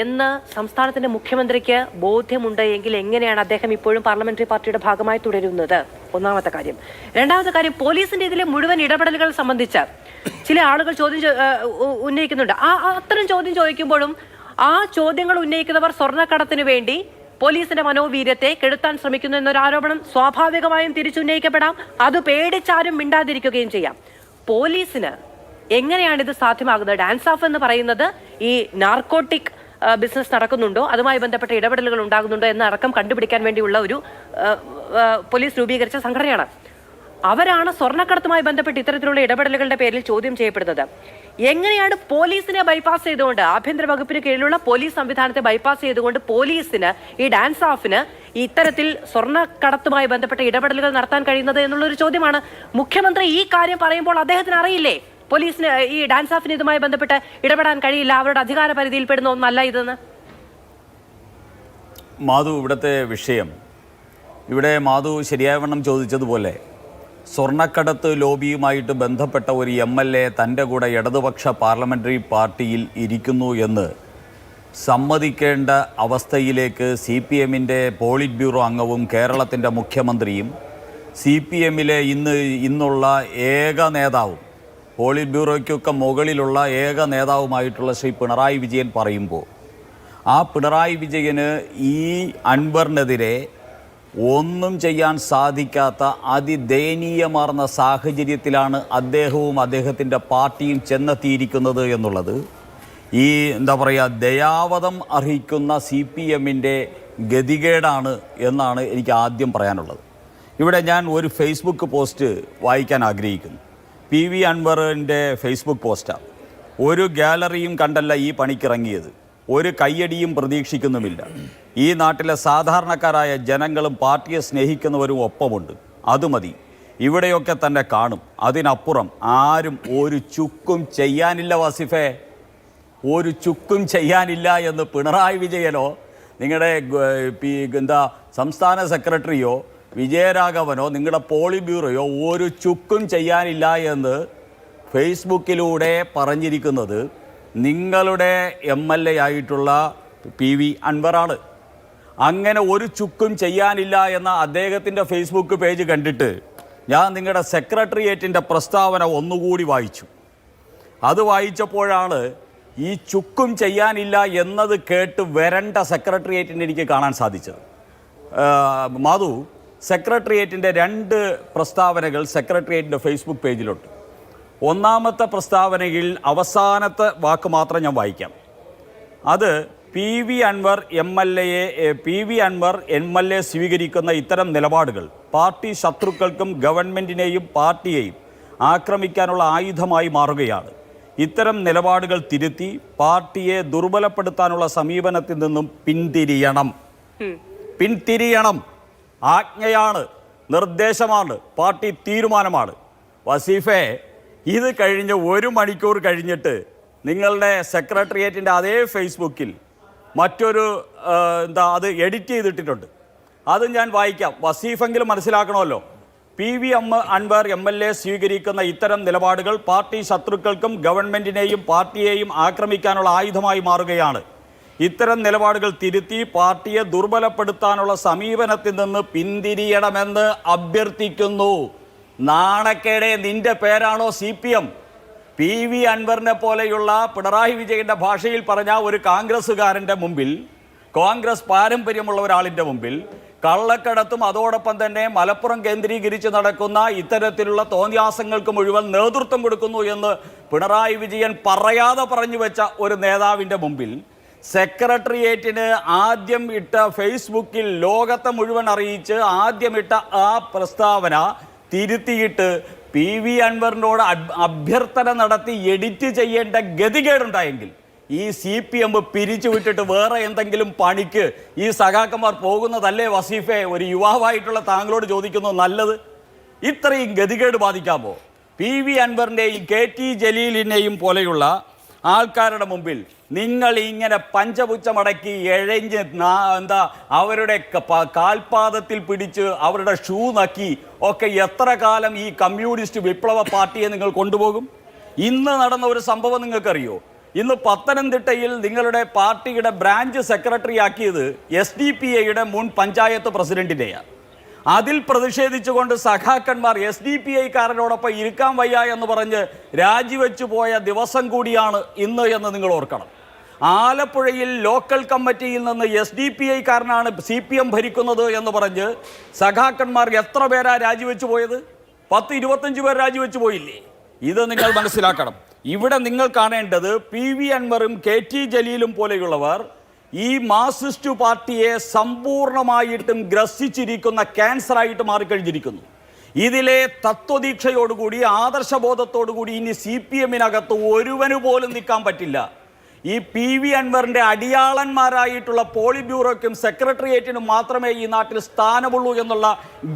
Speaker 1: എന്ന് സംസ്ഥാനത്തിന്റെ മുഖ്യമന്ത്രിക്ക് ബോധ്യമുണ്ട് എങ്കിൽ എങ്ങനെയാണ് അദ്ദേഹം ഇപ്പോഴും പാർലമെന്ററി പാർട്ടിയുടെ ഭാഗമായി തുടരുന്നത്? ഒന്നാമത്തെ കാര്യം. രണ്ടാമത്തെ കാര്യം, പോലീസിന്റെ ഇതിലെ മുഴുവൻ ഇടപെടലുകൾ സംബന്ധിച്ച് ചില ആളുകൾ ഉന്നയിക്കുന്നുണ്ട്. അത്തരം ചോദ്യം ചോദിക്കുമ്പോഴും ആ ചോദ്യങ്ങൾ ഉന്നയിക്കുന്നവർ സ്വർണ്ണക്കടത്തിന് വേണ്ടി പോലീസിന്റെ മനോവീര്യത്തെ കെടുത്താൻ ശ്രമിക്കുന്നു എന്നൊരു ആരോപണം സ്വാഭാവികമായും തിരിച്ചുന്നയിക്കപ്പെടാം. അത് പേടിച്ചാരും മിണ്ടാതിരിക്കുകയും ചെയ്യാം. പോലീസിന് എങ്ങനെയാണ് ഇത് സാധ്യമാകുന്നത്? ഡാൻസ് ഓഫ് എന്ന് പറയുന്നത് ഈ നാർക്കോട്ടിക് ബിസിനസ് നടക്കുന്നുണ്ടോ, അതുമായി ബന്ധപ്പെട്ട ഇടപെടലുകൾ ഉണ്ടാകുന്നുണ്ടോ എന്നടക്കം കണ്ടുപിടിക്കാൻ വേണ്ടിയുള്ള ഒരു പോലീസ് രൂപീകരിച്ച സംഘടനയാണ്. അവരാണ് സ്വർണ്ണക്കടത്തുമായി ബന്ധപ്പെട്ട് ഇത്തരത്തിലുള്ള ഇടപെടലുകളുടെ പേരിൽ ചോദ്യം ചെയ്യപ്പെടുന്നത്. എങ്ങനെയാണ് പോലീസിനെ ബൈപ്പാസ് ചെയ്തുകൊണ്ട്, ആഭ്യന്തര വകുപ്പിന് കീഴിലുള്ള പോലീസ് സംവിധാനത്തെ ബൈപ്പാസ് ചെയ്തുകൊണ്ട് പോലീസിന്, ഈ ഡാൻസ് ഓഫിന് ഇത്തരത്തിൽ സ്വർണ്ണക്കടത്തുമായി ബന്ധപ്പെട്ട ഇടപെടലുകൾ നടത്താൻ കഴിയുന്നത് എന്നുള്ളൊരു ചോദ്യമാണ്. മുഖ്യമന്ത്രി ഈ കാര്യം പറയുമ്പോൾ അദ്ദേഹത്തിന് അറിയില്ലേ പോലീസിന് ഈ ഡാൻസ് ഓഫിന് ഇതുമായി ബന്ധപ്പെട്ട് ഇടപെടാൻ കഴിയില്ല, അവരുടെ അധികാര പരിധിയിൽ പെടുന്ന ഒന്നല്ല ഇതെന്ന്?
Speaker 4: മാധു, ഇവിടുത്തെ വിഷയം, ഇവിടെ മാധു ശരിയായവണ്ണം ചോദിച്ചതുപോലെ സ്വർണ്ണക്കടത്ത് ലോബിയുമായിട്ട് ബന്ധപ്പെട്ട ഒരു MLA തൻ്റെ കൂടെ ഇടതുപക്ഷ പാർലമെൻ്ററി പാർട്ടിയിൽ ഇരിക്കുന്നു എന്ന് സമ്മതിക്കേണ്ട അവസ്ഥയിലേക്ക് CPM-ന്റെ പോളിറ്റ് ബ്യൂറോ അംഗവും കേരളത്തിൻ്റെ മുഖ്യമന്ത്രിയും CPM-ലെ ഇന്നുള്ള ഏക നേതാവും, പോളിറ്റ് ബ്യൂറോയ്ക്കൊക്കെ മുകളിലുള്ള ഏക നേതാവുമായിട്ടുള്ള ശ്രീ പിണറായി വിജയൻ പറയുമ്പോൾ, ആ പിണറായി വിജയന് ഈ അൻവറിനെതിരെ ഒന്നും ചെയ്യാൻ സാധിക്കാത്ത അതിദയനീയമാർന്ന സാഹചര്യത്തിലാണ് അദ്ദേഹവും അദ്ദേഹത്തിൻ്റെ പാർട്ടിയും ചെന്നെത്തിയിരിക്കുന്നത് എന്നുള്ളത് ഈ എന്താ പറയുക ദയാവധം അർഹിക്കുന്ന CPM-ന്റെ ഗതികേടാണ് എന്നാണ് എനിക്ക് ആദ്യം പറയാനുള്ളത്. ഇവിടെ ഞാൻ ഒരു ഫേസ്ബുക്ക് പോസ്റ്റ് വായിക്കാൻ ആഗ്രഹിക്കുന്നു. PV അൻവറിൻ്റെ ഫേസ്ബുക്ക് പോസ്റ്റാണ്. ഒരു ഗാലറിയും കണ്ടല്ല ഈ പണിക്കിറങ്ങിയത്, ഒരു കയ്യടിയും പ്രതീക്ഷിക്കുന്നുമില്ല. ഈ നാട്ടിലെ സാധാരണക്കാരായ ജനങ്ങളും പാർട്ടിയെ സ്നേഹിക്കുന്നവരും ഒപ്പമുണ്ട്, അത് മതി, ഇവിടെയൊക്കെ തന്നെ കാണും. അതിനപ്പുറം ആരും ഒരു ചുക്കും ചെയ്യാനില്ല വസിഫെ, ഒരു ചുക്കും ചെയ്യാനില്ല എന്ന് പിണറായി വിജയനോ നിങ്ങളുടെ സംസ്ഥാന സെക്രട്ടറിയോ വിജയരാഘവനോ നിങ്ങളുടെ പോളിറ്റ് ബ്യൂറോയോ ഒരു ചുക്കും ചെയ്യാനില്ല എന്ന് ഫേസ്ബുക്കിലൂടെ പറഞ്ഞിരിക്കുന്നത് നിങ്ങളുടെ MLA ആയിട്ടുള്ള PV അൻവറാണ്. അങ്ങനെ ഒരു ചുക്കും ചെയ്യാനില്ല എന്ന അദ്ദേഹത്തിൻ്റെ ഫേസ്ബുക്ക് പേജ് കണ്ടിട്ട് ഞാൻ നിങ്ങളുടെ സെക്രട്ടേറിയറ്റിൻ്റെ പ്രസ്താവന ഒന്നുകൂടി വായിച്ചു. അത് വായിച്ചപ്പോഴാണ് ഈ ചുക്കും ചെയ്യാനില്ല എന്നത് കേട്ട് വരണ്ട സെക്രട്ടേറിയറ്റിനെ എനിക്ക് കാണാൻ സാധിച്ചത്. മാധു, സെക്രട്ടേറിയറ്റിൻ്റെ 2 പ്രസ്താവനകൾ സെക്രട്ടേറിയറ്റിൻ്റെ ഫേസ്ബുക്ക് പേജിലുണ്ട്. ഒന്നാമത്തെ പ്രസ്താവനയിൽ അവസാനത്തെ വാക്ക് മാത്രം ഞാൻ വായിക്കാം. അത് PV അൻവർ MLA സ്വീകരിക്കുന്ന ഇത്തരം നിലപാടുകൾ പാർട്ടി ശത്രുക്കൾക്കും ഗവൺമെൻറ്റിനെയും പാർട്ടിയെയും ആക്രമിക്കാനുള്ള ആയുധമായി മാറുകയാണ്. ഇത്തരം നിലപാടുകൾ തിരുത്തി പാർട്ടിയെ ദുർബലപ്പെടുത്താനുള്ള സമീപനത്തിൽ നിന്നും പിന്തിരിയണം. ആജ്ഞയാണ്, നിർദ്ദേശമാണ്, പാർട്ടി തീരുമാനമാണ്. വസീഫെ, ഇത് കഴിഞ്ഞ് 1 മണിക്കൂർ കഴിഞ്ഞിട്ട് നിങ്ങളുടെ സെക്രട്ടേറിയറ്റിൻ്റെ അതേ ഫേസ്ബുക്കിൽ മറ്റൊരു അത് എഡിറ്റ് ചെയ്തിട്ടിട്ടുണ്ട്. അത് ഞാൻ വായിക്കാം. വസീഫെങ്കിലും മനസ്സിലാക്കണമല്ലോ. PV അൻവർ MLA സ്വീകരിക്കുന്ന ഇത്തരം നിലപാടുകൾ പാർട്ടി ശത്രുക്കൾക്കും ഗവൺമെന്റിനെയും പാർട്ടിയെയും ആക്രമിക്കാനുള്ള ആയുധമായി മാറുകയാണ്. ഇത്തരം നിലപാടുകൾ തിരുത്തി പാർട്ടിയെ ദുർബലപ്പെടുത്താനുള്ള സമീപനത്തിൽ നിന്ന് പിന്തിരിയണമെന്ന് അഭ്യർത്ഥിക്കുന്നു. നാണക്കേടെ, നിന്റെ പേരാണോ CPM? PV അൻവറിനെ പോലെയുള്ള പിണറായി വിജയന്റെ ഭാഷയിൽ പറഞ്ഞ ഒരു കോൺഗ്രസ്സുകാരൻ്റെ മുമ്പിൽ, കോൺഗ്രസ് പാരമ്പര്യമുള്ള ഒരാളിൻ്റെ മുമ്പിൽ കള്ളക്കടത്തും അതോടൊപ്പം തന്നെ മലപ്പുറം കേന്ദ്രീകരിച്ച് നടക്കുന്ന ഇത്തരത്തിലുള്ള തോന്നിയാസങ്ങൾക്ക് മുഴുവൻ നേതൃത്വം കൊടുക്കുന്നു എന്ന് പിണറായി വിജയൻ പറയാതെ പറഞ്ഞു വെച്ച ഒരു നേതാവിൻ്റെ മുമ്പിൽ സെക്രട്ടേറിയറ്റിന് ആദ്യം ഇട്ട ഫേസ്ബുക്കിൽ ലോകത്തെ മുഴുവൻ അറിയിച്ച് ആദ്യം ഇട്ട ആ പ്രസ്താവന തിരുത്തിയിട്ട് PV അൻവറിനോട് അഭ്യർത്ഥന നടത്തി എഡിറ്റ് ചെയ്യേണ്ട ഗതികേടുണ്ടായെങ്കിൽ ഈ CPM പിരിച്ചുവിട്ടിട്ട് വേറെ എന്തെങ്കിലും പണിക്ക് ഈ സഖാക്കന്മാർ പോകുന്നതല്ലേ വസീഫെ? ഒരു യുവാവായിട്ടുള്ള താങ്കളോട് ചോദിക്കുന്നു, നല്ലത്? ഇത്രയും ഗതികേട് ബാധിക്കാമോ? PV അൻവറിൻ്റെയും KT ജലീലിനെയും പോലെയുള്ള ആൾക്കാരുടെ മുമ്പിൽ നിങ്ങൾ ഇങ്ങനെ പഞ്ചപുച്ഛമടക്കി എഴഞ്ഞ് അവരുടെ കാൽപാദത്തിൽ പിടിച്ച് അവരുടെ ഷൂ നക്കി ഒക്കെ എത്ര കാലം ഈ കമ്മ്യൂണിസ്റ്റ് വിപ്ലവ പാർട്ടിയെ നിങ്ങൾ കൊണ്ടുപോകും? ഇന്ന് നടന്ന ഒരു സംഭവം നിങ്ങൾക്കറിയോ? ഇന്ന് പത്തനംതിട്ടയിൽ നിങ്ങളുടെ പാർട്ടിയുടെ ബ്രാഞ്ച് സെക്രട്ടറി ആക്കിയത് SDPIയുടെ മുൻ പഞ്ചായത്ത് പ്രസിഡന്റിനെയാണ്. അതിൽ പ്രതിഷേധിച്ചുകൊണ്ട് സഖാക്കന്മാർ SDPIക്കാരനോടൊപ്പം ഇരിക്കാൻ വയ്യ എന്ന് പറഞ്ഞ് രാജിവെച്ചു പോയ ദിവസം കൂടിയാണ് ഇന്ന് എന്ന് നിങ്ങൾ ഓർക്കണം. ആലപ്പുഴയിൽ ലോക്കൽ കമ്മിറ്റിയിൽ നിന്ന് SDPIക്കാരനാണ് CPM ഭരിക്കുന്നത് എന്ന് പറഞ്ഞ് സഖാക്കന്മാർ എത്ര പേരാ രാജിവെച്ചു പോയത്? 10-25 പേർ രാജിവെച്ചു പോയില്ലേ? ഇത് നിങ്ങൾ മനസ്സിലാക്കണം. ഇവിടെ നിങ്ങൾ കാണേണ്ടത് PV അൻവറും KT ജലീലും പോലെയുള്ളവർ ഈ മാർക്സിസ്റ്റ് പാർട്ടിയെ സമ്പൂർണമായിട്ടും ഗ്രസിച്ചിരിക്കുന്ന ക്യാൻസറായിട്ട് മാറിക്കഴിഞ്ഞിരിക്കുന്നു. ഇതിലെ തത്വദീക്ഷയോടുകൂടി ആദർശബോധത്തോടുകൂടി ഇനി CPMനകത്ത് ഒരുവന് പോലും നിൽക്കാൻ പറ്റില്ല. ഈ PV അൻവറിൻ്റെ അടിയാളന്മാരായിട്ടുള്ള പോളിറ്റ് ബ്യൂറോയ്ക്കും സെക്രട്ടേറിയറ്റിനും മാത്രമേ ഈ നാട്ടിൽ സ്ഥാനമുള്ളൂ എന്നുള്ള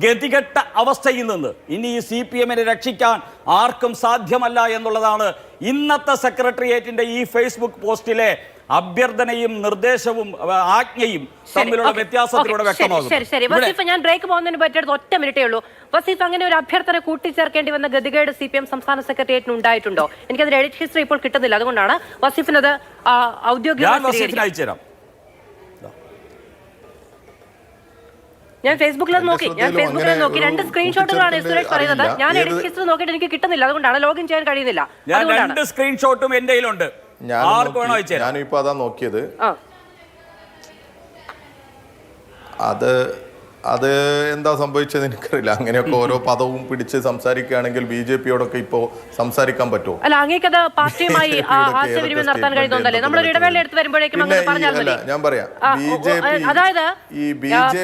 Speaker 4: ഗതികെട്ട അവസ്ഥയിൽ നിന്ന് ഇനി ഈ CPMനെ രക്ഷിക്കാൻ ആർക്കും സാധ്യമല്ല എന്നുള്ളതാണ് ഇന്നത്തെ സെക്രട്ടേറിയറ്റിൻ്റെ ഈ ഫേസ്ബുക്ക് പോസ്റ്റിലെ അഭ്യർത്ഥനയും നിർദ്ദേശവും ആജ്ഞയും തമ്മിലുള്ള വ്യത്യാസത്തിലൂടെ വ്യക്തമാകും.
Speaker 1: ശരി, വസീഫ്, ഞാൻ ബ്രേക്ക് പോകുന്നതിന് പറ്റിയത് ഒറ്റ മിനിറ്റേ ഉള്ളൂ. വസീഫ്, അങ്ങനെ ഒരു അഭ്യർത്ഥന കൂട്ടിച്ചേർക്കേണ്ടി വന്ന ഗതികേട് CPM സംസ്ഥാന സെക്രട്ടേറിയറ്റിന് ഉണ്ടായിട്ടുണ്ടോ? എനിക്കതിന്റെ എഡിറ്റ് ഹിസ്റ്ററി ഇപ്പോൾ കിട്ടുന്നില്ല, അതുകൊണ്ടാണ് വസീഫിനത് ഔദ്യോഗികമായി
Speaker 4: അയച്ചുതരാം.
Speaker 1: ഞാൻ ഫേസ്ബുക്കിൽ നോക്കി 2 സ്ക്രീൻഷോട്ടുകളാണ് സുരേഷ് പറയുന്നത്. ഞാൻ എഡിറ്റ് ഹിസ്റ്ററി നോക്കിയിട്ട് എനിക്ക് കിട്ടുന്നില്ല, അതുകൊണ്ടാണ് ലോഗിൻ ചെയ്യാൻ കഴിയുന്നില്ല.
Speaker 4: ഞാൻ 2 സ്ക്രീൻഷോട്ടും എന്റെ കയ്യിലുണ്ട്.
Speaker 2: ഞാനിപ്പോ അതാ നോക്കിയത്. അത് എന്താ സംഭവിച്ചത് എനിക്കറിയില്ല. അങ്ങനെയൊക്കെ ഓരോ പദവും പിടിച്ച് സംസാരിക്കുകയാണെങ്കിൽ BJPയോടൊക്കെ ഇപ്പോ സംസാരിക്കാൻ പറ്റുമോ?
Speaker 1: അല്ല, അങ്ങേക്കത് പാർട്ടിയുമായി ആശയവിനിമയം നടത്താൻ കഴിയുന്നതല്ലേ? നമ്മളൊരു ഇടവേള എടുത്ത് വരുമ്പോഴേക്കും അങ്ങനെ പറഞ്ഞാൽ മതി.
Speaker 2: ഞാൻ പറയാം,
Speaker 1: അതായത്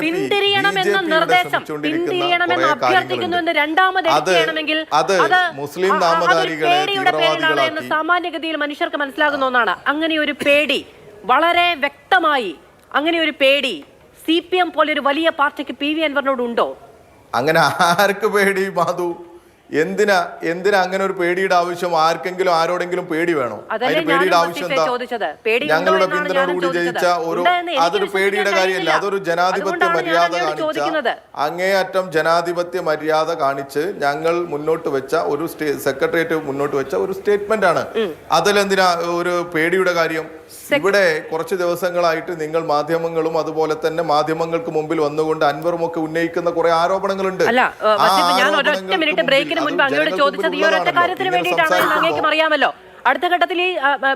Speaker 1: പിന്തിരിയണമെന്ന നിർദ്ദേശം, പിന്തിരിയണമെന്ന് അഭ്യർത്ഥിക്കുന്നു എന്ന് രണ്ടാമത് ചെയ്യണമെങ്കിൽ അത്
Speaker 2: മുസ്ലിം
Speaker 1: പേടിയുടെ പേരിലാണ് എന്ന് സാമാന്യഗതിയിൽ മനുഷ്യർക്ക് മനസ്സിലാകുന്ന ഒന്നാണ്. അങ്ങനെ ഒരു പേടി, വളരെ വ്യക്തമായി അങ്ങനെ ഒരു പേടി CPM പോലെ ഒരു വലിയ പാർട്ടിക്ക് PV അൻവറിനോട് ഉണ്ടോ?
Speaker 2: അങ്ങനെ ആർക്ക് പേടി മാധു? എന്തിനാ അങ്ങനെ ഒരു പേടിയുടെ ആവശ്യം? ആർക്കെങ്കിലും ആരോടെങ്കിലും പേടി വേണോ? അതിന് പേടിയുടെ ആവശ്യം എന്താ? ഞങ്ങളുടെ പിന്തുണയോടുകൂടി ജയിച്ച അതൊരു പേടിയുടെ കാര്യമല്ല, അതൊരു ജനാധിപത്യ മര്യാദ കാണിച്ച, അങ്ങേയറ്റം ജനാധിപത്യ മര്യാദ കാണിച്ച് ഞങ്ങൾ മുന്നോട്ട് വെച്ച ഒരു സെക്രട്ടേറിയറ്റ് മുന്നോട്ട് വെച്ച ഒരു സ്റ്റേറ്റ്മെന്റ് ആണ്. അതിലെന്തിനാ ഒരു പേടിയുടെ കാര്യം? ഇവിടെ കുറച്ച് ദിവസങ്ങളായിട്ട് നിങ്ങൾ മാധ്യമങ്ങളും അതുപോലെ തന്നെ മാധ്യമങ്ങൾക്ക് മുമ്പിൽ വന്നുകൊണ്ട് അൻവറും ഒക്കെ ഉന്നയിക്കുന്ന കുറെ ആരോപണങ്ങളുണ്ട്.
Speaker 1: ബ്രേക്കിന് മുൻപ് അങ്ങോട്ട് ചോദിച്ചത് ഈ ഒരൊറ്റ കാര്യത്തിന് വേണ്ടിയിട്ടാണ് അങ്ങേക്കും അറിയാമല്ലോ. അടുത്ത ഘട്ടത്തിൽ ഈ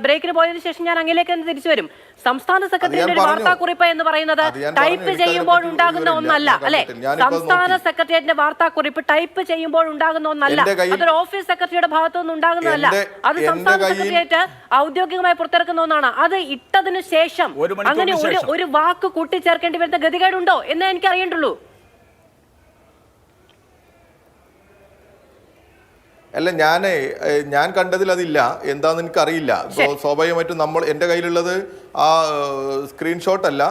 Speaker 1: ബ്രേക്കിന് പോയതിനു ശേഷം ഞാൻ അങ്ങിലേക്ക് തന്നെ തിരിച്ചു വരും. സംസ്ഥാന സെക്രട്ടറിയുടെ വാർത്താക്കുറിപ്പ് എന്ന് പറയുന്നത് ടൈപ്പ് ചെയ്യുമ്പോൾ ഉണ്ടാകുന്ന ഒന്നല്ല, അല്ലെ? സംസ്ഥാന സെക്രട്ടേറിയറ്റിന്റെ വാർത്താക്കുറിപ്പ് ടൈപ്പ് ചെയ്യുമ്പോൾ ഉണ്ടാകുന്ന ഒന്നല്ല, അതൊരു ഓഫീസ് സെക്രട്ടറിയുടെ ഭാഗത്തു നിന്ന് ഉണ്ടാകുന്നതല്ല. അത് സംസ്ഥാന സെക്രട്ടേറിയറ്റ് ഔദ്യോഗികമായി പുറത്തിറക്കുന്ന ഒന്നാണ്. അത് ഇട്ടതിനു ശേഷം അങ്ങനെ ഒരു വാക്ക് കൂട്ടിച്ചേർക്കേണ്ടി വരുന്ന ഗതികേടുണ്ടോ എന്നേ എനിക്ക് അറിയേണ്ടുള്ളൂ.
Speaker 2: അല്ല, ഞാൻ കണ്ടതിൽ അതില്ല. എന്താന്ന് എനിക്കറിയില്ല. സ്വാഭാവികമായിട്ടും എൻ്റെ കയ്യിലുള്ളത് ആ സ്ക്രീൻഷോട്ട് അല്ല,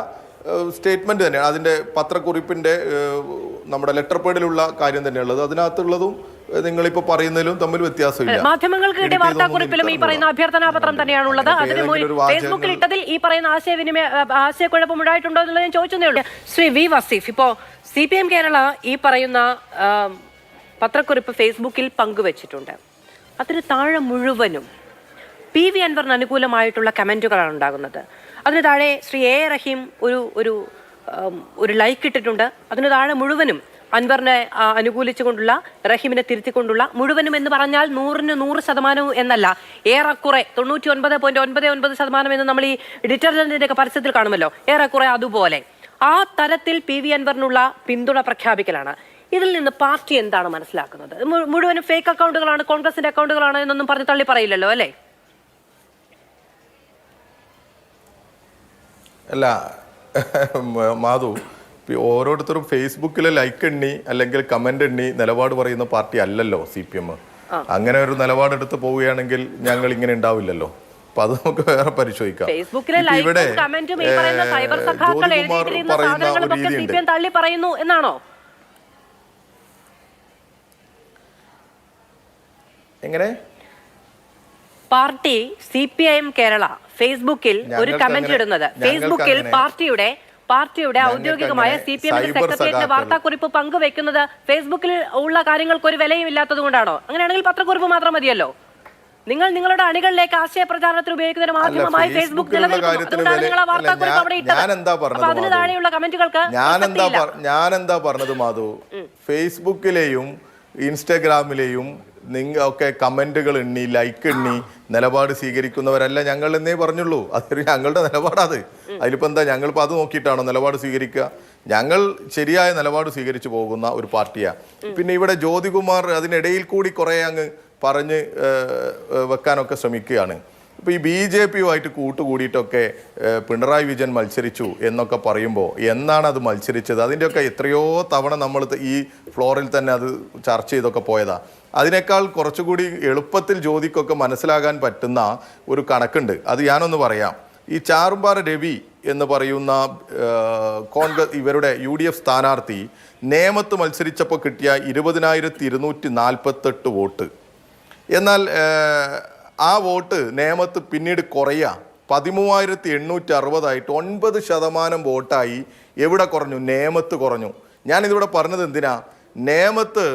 Speaker 2: സ്റ്റേറ്റ്മെന്റ് തന്നെയാണ്. അതിൻ്റെ പത്രക്കുറിപ്പിൻ്റെ നമ്മുടെ ലെറ്റർ പേഡിലുള്ള കാര്യം തന്നെയുള്ളത്. അതിനകത്തുള്ളതും നിങ്ങളിപ്പോൾ പറയുന്നതിലും തമ്മിൽ വ്യത്യാസമില്ല.
Speaker 1: മാധ്യമങ്ങൾക്ക് കിട്ടിയ വാർത്താക്കുറിപ്പിലും ഈ പറയുന്ന അഭ്യർത്ഥനാപത്രം തന്നെയാണുള്ളത്. അതിന് ഫേസ്ബുക്കിൽ ഇട്ടതിൽ ഈ പറയുന്ന ആശയക്കുഴപ്പം ഉണ്ടായിട്ടുണ്ടോ എന്നുള്ളത് ഞാൻ ചോദിച്ചതേ ഉള്ളൂ. ശ്രീ വി വസീഫ്, ഇപ്പോ CPM കേരള ഈ പറയുന്ന പത്രക്കുറിപ്പ് ഫേസ്ബുക്കിൽ പങ്കുവച്ചിട്ടുണ്ട്. അതിന് താഴെ മുഴുവനും PV അൻവറിന് അനുകൂലമായിട്ടുള്ള കമന്റുകളാണ് ഉണ്ടാകുന്നത്. അതിന് താഴെ ശ്രീ A റഹീം ഒരു ലൈക്ക് ഇട്ടിട്ടുണ്ട്. അതിന് താഴെ മുഴുവനും അൻവറിനെ അനുകൂലിച്ചുകൊണ്ടുള്ള, റഹീമിനെ തിരുത്തിക്കൊണ്ടുള്ള, മുഴുവനും എന്ന് പറഞ്ഞാൽ 100% എന്നല്ല, ഏറെക്കുറെ 99.99% എന്ന് നമ്മൾ ഈ ഡിറ്റർജന്റിന്റെ ഒക്കെ പരസ്യത്തിൽ കാണുമല്ലോ, ഏറെക്കുറെ അതുപോലെ ആ തരത്തിൽ PV അൻവറിനുള്ള പിന്തുണ പ്രഖ്യാപിക്കലാണ്. ഇതിൽ നിന്ന് പാർട്ടി എന്താണ് മനസ്സിലാക്കുന്നത്? മുഴുവനും ഫേക്ക് അക്കൗണ്ടുകളാണ്, കോൺഗ്രസിന്റെ അക്കൗണ്ടുകളാണ് എന്നൊന്നും പറഞ്ഞ് തള്ളി പറയില്ലല്ലോ അല്ലേ?
Speaker 2: അല്ല മാധു, ഓരോരുത്തരും ഫേസ്ബുക്കിലെ ലൈക്ക് എണ്ണി അല്ലെങ്കിൽ കമന്റ് എണ്ണി നിലപാട് പറയുന്ന പാർട്ടി അല്ലല്ലോ CPM. അങ്ങനെ ഒരു നിലപാടെടുത്ത് പോവുകയാണെങ്കിൽ ഞങ്ങൾ ഇങ്ങനെ ഉണ്ടാവില്ലല്ലോ. അപ്പൊ അത് നമുക്ക് വേറെ പരിശോധിക്കാം. ഇവിടെ ജ്യോതികുമാർ പറയുന്ന ഒരു രീതിയുണ്ട്.
Speaker 1: തള്ളി പറയുന്നു എന്നാണോ?
Speaker 2: എങ്ങനെ
Speaker 1: പാർട്ടി CPIM കേരള ഫേസ്ബുക്കിൽ ഒരു കമന്റ് ഇടുന്നത്, ഫേസ്ബുക്കിൽ പാർട്ടിയുടെ ഔദ്യോഗികമായ CPM സെക്രട്ടേറിയറ്റിന്റെ വാർത്താക്കുറിപ്പ് പങ്കുവെക്കുന്നത് ഫേസ്ബുക്കിൽ ഉള്ള കാര്യങ്ങൾക്ക് ഒരു വിലയും ഇല്ലാത്തത് കൊണ്ടാണോ? അങ്ങനെയാണെങ്കിൽ പത്രക്കുറിപ്പ് മാത്രം മതിയല്ലോ. നിങ്ങൾ നിങ്ങളുടെ അണികളിലേക്ക് ആശയപ്രചാരണത്തിന് ഉപയോഗിക്കുന്ന മാധ്യമമായി ഫേസ്ബുക്ക് അതിന് താഴെയുള്ള കമന്റുകൾക്ക്
Speaker 2: ഞാനെന്താ പറഞ്ഞത് മാധു, ഫേസ്ബുക്കിലെയും ഇൻസ്റ്റാഗ്രാമിലെയും ഒക്കെ കമന്റുകൾ എണ്ണി, ലൈക്ക് എണ്ണി നിലപാട് സ്വീകരിക്കുന്നവരല്ല ഞങ്ങൾ എന്നേ പറഞ്ഞുള്ളൂ. അതൊരു ഞങ്ങളുടെ നിലപാടാത്. അതിലിപ്പോൾ എന്താ, ഞങ്ങളിപ്പോൾ അത് നോക്കിയിട്ടാണോ നിലപാട് സ്വീകരിക്കുക? ഞങ്ങൾ ശരിയായ നിലപാട് സ്വീകരിച്ചു പോകുന്ന ഒരു പാർട്ടിയാണ്. പിന്നെ ഇവിടെ ജ്യോതികുമാർ അതിനിടയിൽ കൂടി കുറേ അങ്ങ് പറഞ്ഞ് വെക്കാനൊക്കെ ശ്രമിക്കുകയാണ്. ഇപ്പോൾ ഈ BJP-യുമായിട്ട് കൂട്ടുകൂടിയിട്ടൊക്കെ പിണറായി വിജയൻ മത്സരിച്ചു എന്നൊക്കെ പറയുമ്പോൾ എന്നാണ് അത് മത്സരിച്ചത്? അതിൻ്റെയൊക്കെ എത്രയോ തവണ നമ്മൾ ഈ ഫ്ലോറിൽ തന്നെ അത് ചർച്ച ചെയ്തൊക്കെ പോയതാ. അതിനേക്കാൾ കുറച്ചുകൂടി എളുപ്പത്തിൽ ജ്യോതിക്കൊക്കെ മനസ്സിലാകാൻ പറ്റുന്ന ഒരു കണക്കുണ്ട്, അത് ഞാനൊന്ന് പറയാം. ഈ ചാറുംപാറ രവി എന്ന് പറയുന്ന കോൺഗ്രസ് ഇവരുടെ UDF സ്ഥാനാർത്ഥി നേമത്ത് മത്സരിച്ചപ്പോൾ കിട്ടിയ 20,248 വോട്ട്. എന്നാൽ ആ വോട്ട് നേമത്ത് പിന്നീട് കുറയുക 13,860 9% വോട്ടായി. എവിടെ കുറഞ്ഞു? നേമത്ത് കുറഞ്ഞു. ഞാനിതിവിടെ പറഞ്ഞത് എന്തിനാ? നേമത്ത്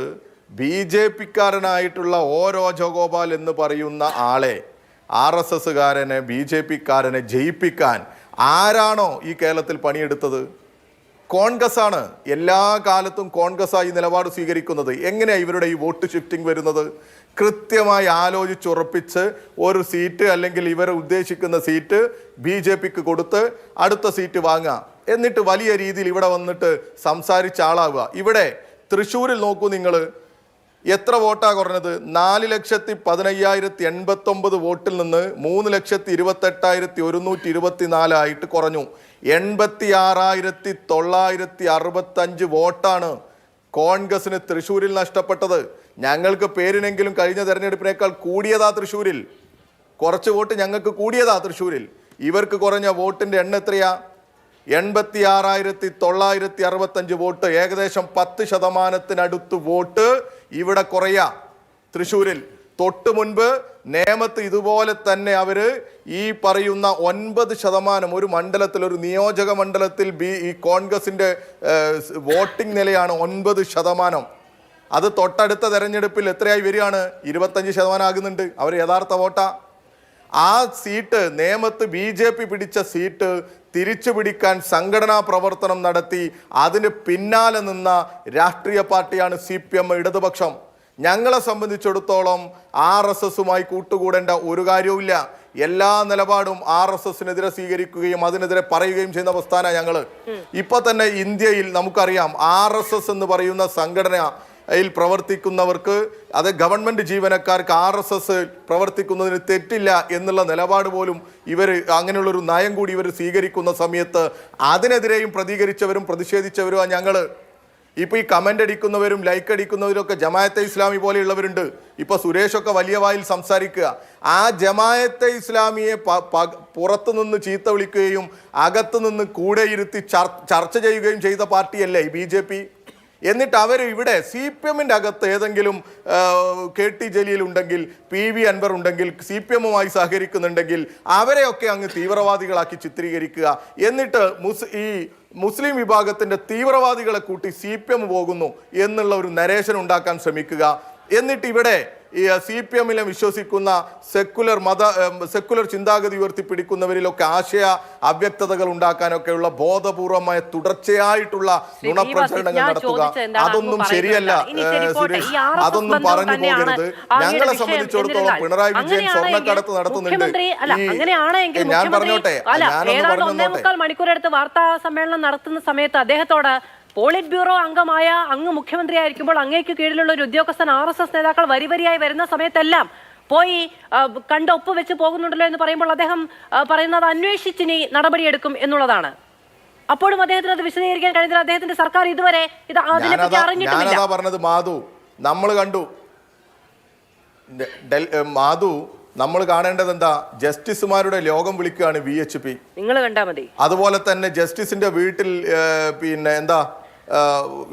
Speaker 2: BJP-ക്കാരനായിട്ടുള്ള O രാജഗോപാൽ എന്ന് പറയുന്ന ആളെ, RSS-കാരനെ BJP-ക്കാരനെ ജയിപ്പിക്കാൻ ആരാണോ ഈ കേരളത്തിൽ പണിയെടുത്തത്? കോൺഗ്രസ് ആണ്. എല്ലാ കാലത്തും കോൺഗ്രസ്സായി നിലപാട് സ്വീകരിക്കുന്നത്. എങ്ങനെയാണ് ഇവരുടെ ഈ വോട്ട് ഷിഫ്റ്റിംഗ് വരുന്നത്? കൃത്യമായി ആലോചിച്ചുറപ്പിച്ച് ഒരു സീറ്റ് അല്ലെങ്കിൽ ഇവർ ഉദ്ദേശിക്കുന്ന സീറ്റ് BJP-ക്ക് കൊടുത്ത് അടുത്ത സീറ്റ് വാങ്ങുക, എന്നിട്ട് വലിയ രീതിയിൽ ഇവിടെ വന്നിട്ട് സംസാരിച്ച ആളാവുക. ഇവിടെ തൃശ്ശൂരിൽ നോക്കൂ നിങ്ങൾ, എത്ര വോട്ടാ കുറഞ്ഞത്? 4,15,089 വോട്ടിൽ നിന്ന് 3,28,124 ആയിട്ട് കുറഞ്ഞു. 86,965 വോട്ടാണ് കോൺഗ്രസിന് തൃശ്ശൂരിൽ നഷ്ടപ്പെട്ടത്. ഞങ്ങൾക്ക് പേരിനെങ്കിലും കഴിഞ്ഞ തെരഞ്ഞെടുപ്പിനേക്കാൾ കൂടിയതാ തൃശ്ശൂരിൽ. കുറച്ച് വോട്ട് ഞങ്ങൾക്ക് കൂടിയതാ തൃശ്ശൂരിൽ. ഇവർക്ക് കുറഞ്ഞ വോട്ടിൻ്റെ എണ്ണം എത്രയാ? 86,965 വോട്ട്. ഏകദേശം 10% വോട്ട് ഇവിടെ കുറയാ തൃശ്ശൂരിൽ. തൊട്ട് മുൻപ് നേമത്ത് ഇതുപോലെ തന്നെ അവർ ഈ പറയുന്ന 9% ഒരു മണ്ഡലത്തിൽ, ഒരു നിയോജക മണ്ഡലത്തിൽ ഈ കോൺഗ്രസിൻ്റെ വോട്ടിംഗ് നിലയാണ് 9%. അത് തൊട്ടടുത്ത തെരഞ്ഞെടുപ്പിൽ എത്രയായി വരികയാണ്? 25% ആകുന്നുണ്ട് അവർ യഥാർത്ഥ വോട്ടാ. ആ സീറ്റ് നേമത്ത് BJP പിടിച്ച സീറ്റ് തിരിച്ചു പിടിക്കാൻ സംഘടനാ പ്രവർത്തനം നടത്തി അതിന് പിന്നാലെ നിന്ന രാഷ്ട്രീയ പാർട്ടിയാണ് CPM ഇടതുപക്ഷം. ഞങ്ങളെ സംബന്ധിച്ചിടത്തോളം RSS-മായി കൂട്ടുകൂടേണ്ട ഒരു കാര്യവുമില്ല. എല്ലാ നിലപാടും RSS-നെതിരെ സ്വീകരിക്കുകയും അതിനെതിരെ പറയുകയും ചെയ്യുന്ന പ്രസ്ഥാന ഞങ്ങൾ. ഇപ്പൊ തന്നെ ഇന്ത്യയിൽ നമുക്കറിയാം RSS എന്ന് പറയുന്ന സംഘടനയിൽ പ്രവർത്തിക്കുന്നവർക്ക്, അത് ഗവൺമെന്റ് ജീവനക്കാർക്ക് RSS പ്രവർത്തിക്കുന്നതിന് തെറ്റില്ല എന്നുള്ള നിലപാട് പോലും ഇവർ, അങ്ങനെയുള്ളൊരു നയം കൂടി ഇവർ സ്വീകരിക്കുന്ന സമയത്ത് അതിനെതിരെയും പ്രതികരിച്ചവരും പ്രതിഷേധിച്ചവരുമാണ് ഞങ്ങൾ. ഇപ്പോൾ ഈ കമൻ്റ് അടിക്കുന്നവരും ലൈക്ക് അടിക്കുന്നവരും ഒക്കെ ജമാഅത്തെ ഇസ്ലാമി പോലെയുള്ളവരുണ്ട്. ഇപ്പോൾ സുരേഷൊക്കെ വലിയ വായിൽ സംസാരിക്കുക. ആ ജമാഅത്തെ ഇസ്ലാമിയെ പുറത്തു നിന്ന് ചീത്ത വിളിക്കുകയും അകത്തു നിന്ന് കൂടെ ഇരുത്തി ചർച്ച ചെയ്യുകയും ചെയ്ത പാർട്ടിയല്ലേ ഈ BJP? എന്നിട്ട് അവർ ഇവിടെ CPM-ന്റെ അകത്ത് ഏതെങ്കിലും KT ജലീൽ ഉണ്ടെങ്കിൽ, PV അൻവർ ഉണ്ടെങ്കിൽ, CPM-മായി സഹകരിക്കുന്നുണ്ടെങ്കിൽ അവരെയൊക്കെ അങ്ങ് തീവ്രവാദികളാക്കി ചിത്രീകരിക്കുക. എന്നിട്ട് ഈ മുസ്ലിം വിഭാഗത്തിന്റെ തീവ്രവാദികളെ കൂട്ടി CPM പോകുന്നു എന്നുള്ള ഒരു നരേഷൻ ഉണ്ടാക്കാൻ ശ്രമിക്കുക. എന്നിട്ട് ഇവിടെ ഈ CPM-ലെ വിശ്വസിക്കുന്ന സെക്കുലർ ചിന്താഗതി ഉയർത്തിപ്പിടിക്കുന്നവരിലൊക്കെ ആശയ അവ്യക്തതകൾ ഉണ്ടാക്കാനൊക്കെയുള്ള ബോധപൂർവമായ തുടർച്ചയായിട്ടുള്ള നുണപ്രചരണങ്ങൾ നടത്തുക. അതൊന്നും ശരിയല്ല സുരേഷ്, അതൊന്നും പറഞ്ഞു പോകരുത്. ഞങ്ങളെ സംബന്ധിച്ചിടത്തോളം പിണറായി വിജയൻ സ്വർണ്ണക്കടത്ത് നടത്തുന്നുണ്ട്. ഞാൻ പറഞ്ഞോട്ടെ,
Speaker 1: മണിക്കൂറെടുത്ത് വാർത്താ സമ്മേളനം നടത്തുന്ന സമയത്ത് അദ്ദേഹത്തോട് പോളിറ്റ് ബ്യൂറോ അംഗമായ അങ്ങ് മുഖ്യമന്ത്രിയായിരിക്കുമ്പോൾ അങ്ങേക്ക് കീഴിലുള്ള ഒരു ഉദ്യോഗസ്ഥൻ RSS നേതാക്കൾ വരിവരിയായി വരുന്ന സമയത്തെല്ലാം പോയി കണ്ട് ഒപ്പുവെച്ച് പോകുന്നുണ്ടല്ലോ എന്ന് പറയുമ്പോൾ അദ്ദേഹം പറയുന്നത് അന്വേഷിച്ചിനി നടപടിയെടുക്കും എന്നുള്ളതാണ്. അപ്പോഴും അദ്ദേഹത്തിന് അത് വിശദീകരിക്കാൻ കഴിഞ്ഞില്ല. അദ്ദേഹത്തിന്റെ സർക്കാർ ഇതുവരെ ഇത് അതിനെപ്പറ്റി അറിഞ്ഞിട്ടില്ല.
Speaker 2: പറഞ്ഞത് മാധു നമ്മൾ കണ്ടു. മാധു നമ്മൾ കാണേണ്ടത് എന്താ? ജസ്റ്റിസുമാരുടെ ലോകം വിളിക്കുകയാണ് VHP.
Speaker 1: നിങ്ങൾ കണ്ടാ മതി.
Speaker 2: അതുപോലെ തന്നെ ജസ്റ്റിസിന്റെ വീട്ടിൽ പിന്നെ എന്താ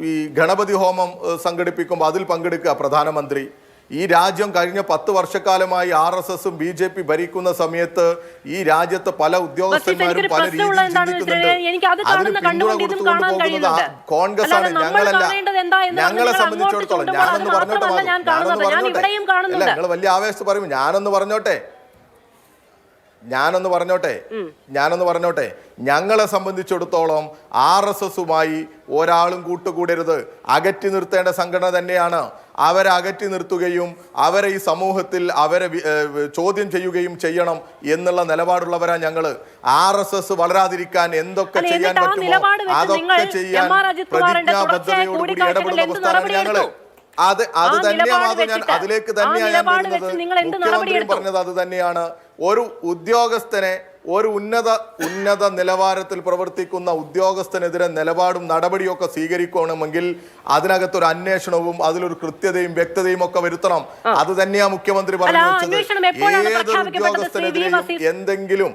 Speaker 2: ഈ ഗണപതി ഹോമം സംഘടിപ്പിക്കുമ്പോൾ അതിൽ പങ്കെടുക്കുക പ്രധാനമന്ത്രി. ഈ രാജ്യം കഴിഞ്ഞ 10 വർഷക്കാലമായി RSS-ഉം BJP ഭരിക്കുന്ന സമയത്ത് ഈ രാജ്യത്ത് പല ഉദ്യോഗസ്ഥന്മാരും പല രീതിയിൽ ചിന്തിക്കുന്നുണ്ട്. അതിന് പിന്തുണ കൊടുത്തുകൊണ്ട് പോകുന്നത് കോൺഗ്രസ് ആണ്, ഞങ്ങളല്ല. ഞങ്ങളെ സംബന്ധിച്ചിടത്തോളം ഞാനൊന്ന് പറഞ്ഞോട്ടെ മാധു, അല്ല നിങ്ങൾ വലിയ ആവേശം പറയും. ഞാനൊന്ന് പറഞ്ഞോട്ടെ ഞങ്ങളെ സംബന്ധിച്ചിടത്തോളം RSS-ഉമായി ഒരാളും കൂട്ടുകൂടരുത്. അകറ്റി നിർത്തേണ്ട സംഘടന തന്നെയാണ്. അവരെ അകറ്റി നിർത്തുകയും അവരെ ഈ സമൂഹത്തിൽ അവരെ ചോദ്യം ചെയ്യുകയും ചെയ്യണം എന്നുള്ള നിലപാടുള്ളവരാ ഞങ്ങള്. RSS വളരാതിരിക്കാൻ എന്തൊക്കെ ചെയ്യാൻ പറ്റുമോ അതൊക്കെ ചെയ്യാൻ പ്രതിജ്ഞാബദ്ധതയോടുകൂടി ഇടപെടുന്ന പ്രസ്ഥാനമാണ് ഞങ്ങള്. അത് തന്നെയാ മാധു, ഞാൻ അതിലേക്ക് തന്നെയാണ് ഞാൻ വരുന്നത്. മുഖ്യമന്ത്രി പറഞ്ഞത് അത് തന്നെയാണ്. ഒരു ഉദ്യോഗസ്ഥനെ, ഒരു ഉന്നത നിലവാരത്തിൽ പ്രവർത്തിക്കുന്ന ഉദ്യോഗസ്ഥനെതിരെ നിലപാടും നടപടിയൊക്കെ സ്വീകരിക്കണമെങ്കിൽ അതിനകത്തൊരു അന്വേഷണവും അതിലൊരു കൃത്യതയും വ്യക്തതയും ഒക്കെ വരുത്തണം. അത് തന്നെയാ മുഖ്യമന്ത്രി പറഞ്ഞു വെച്ചത്. ഏതൊരു ഉദ്യോഗസ്ഥനെതിരെയും എന്തെങ്കിലും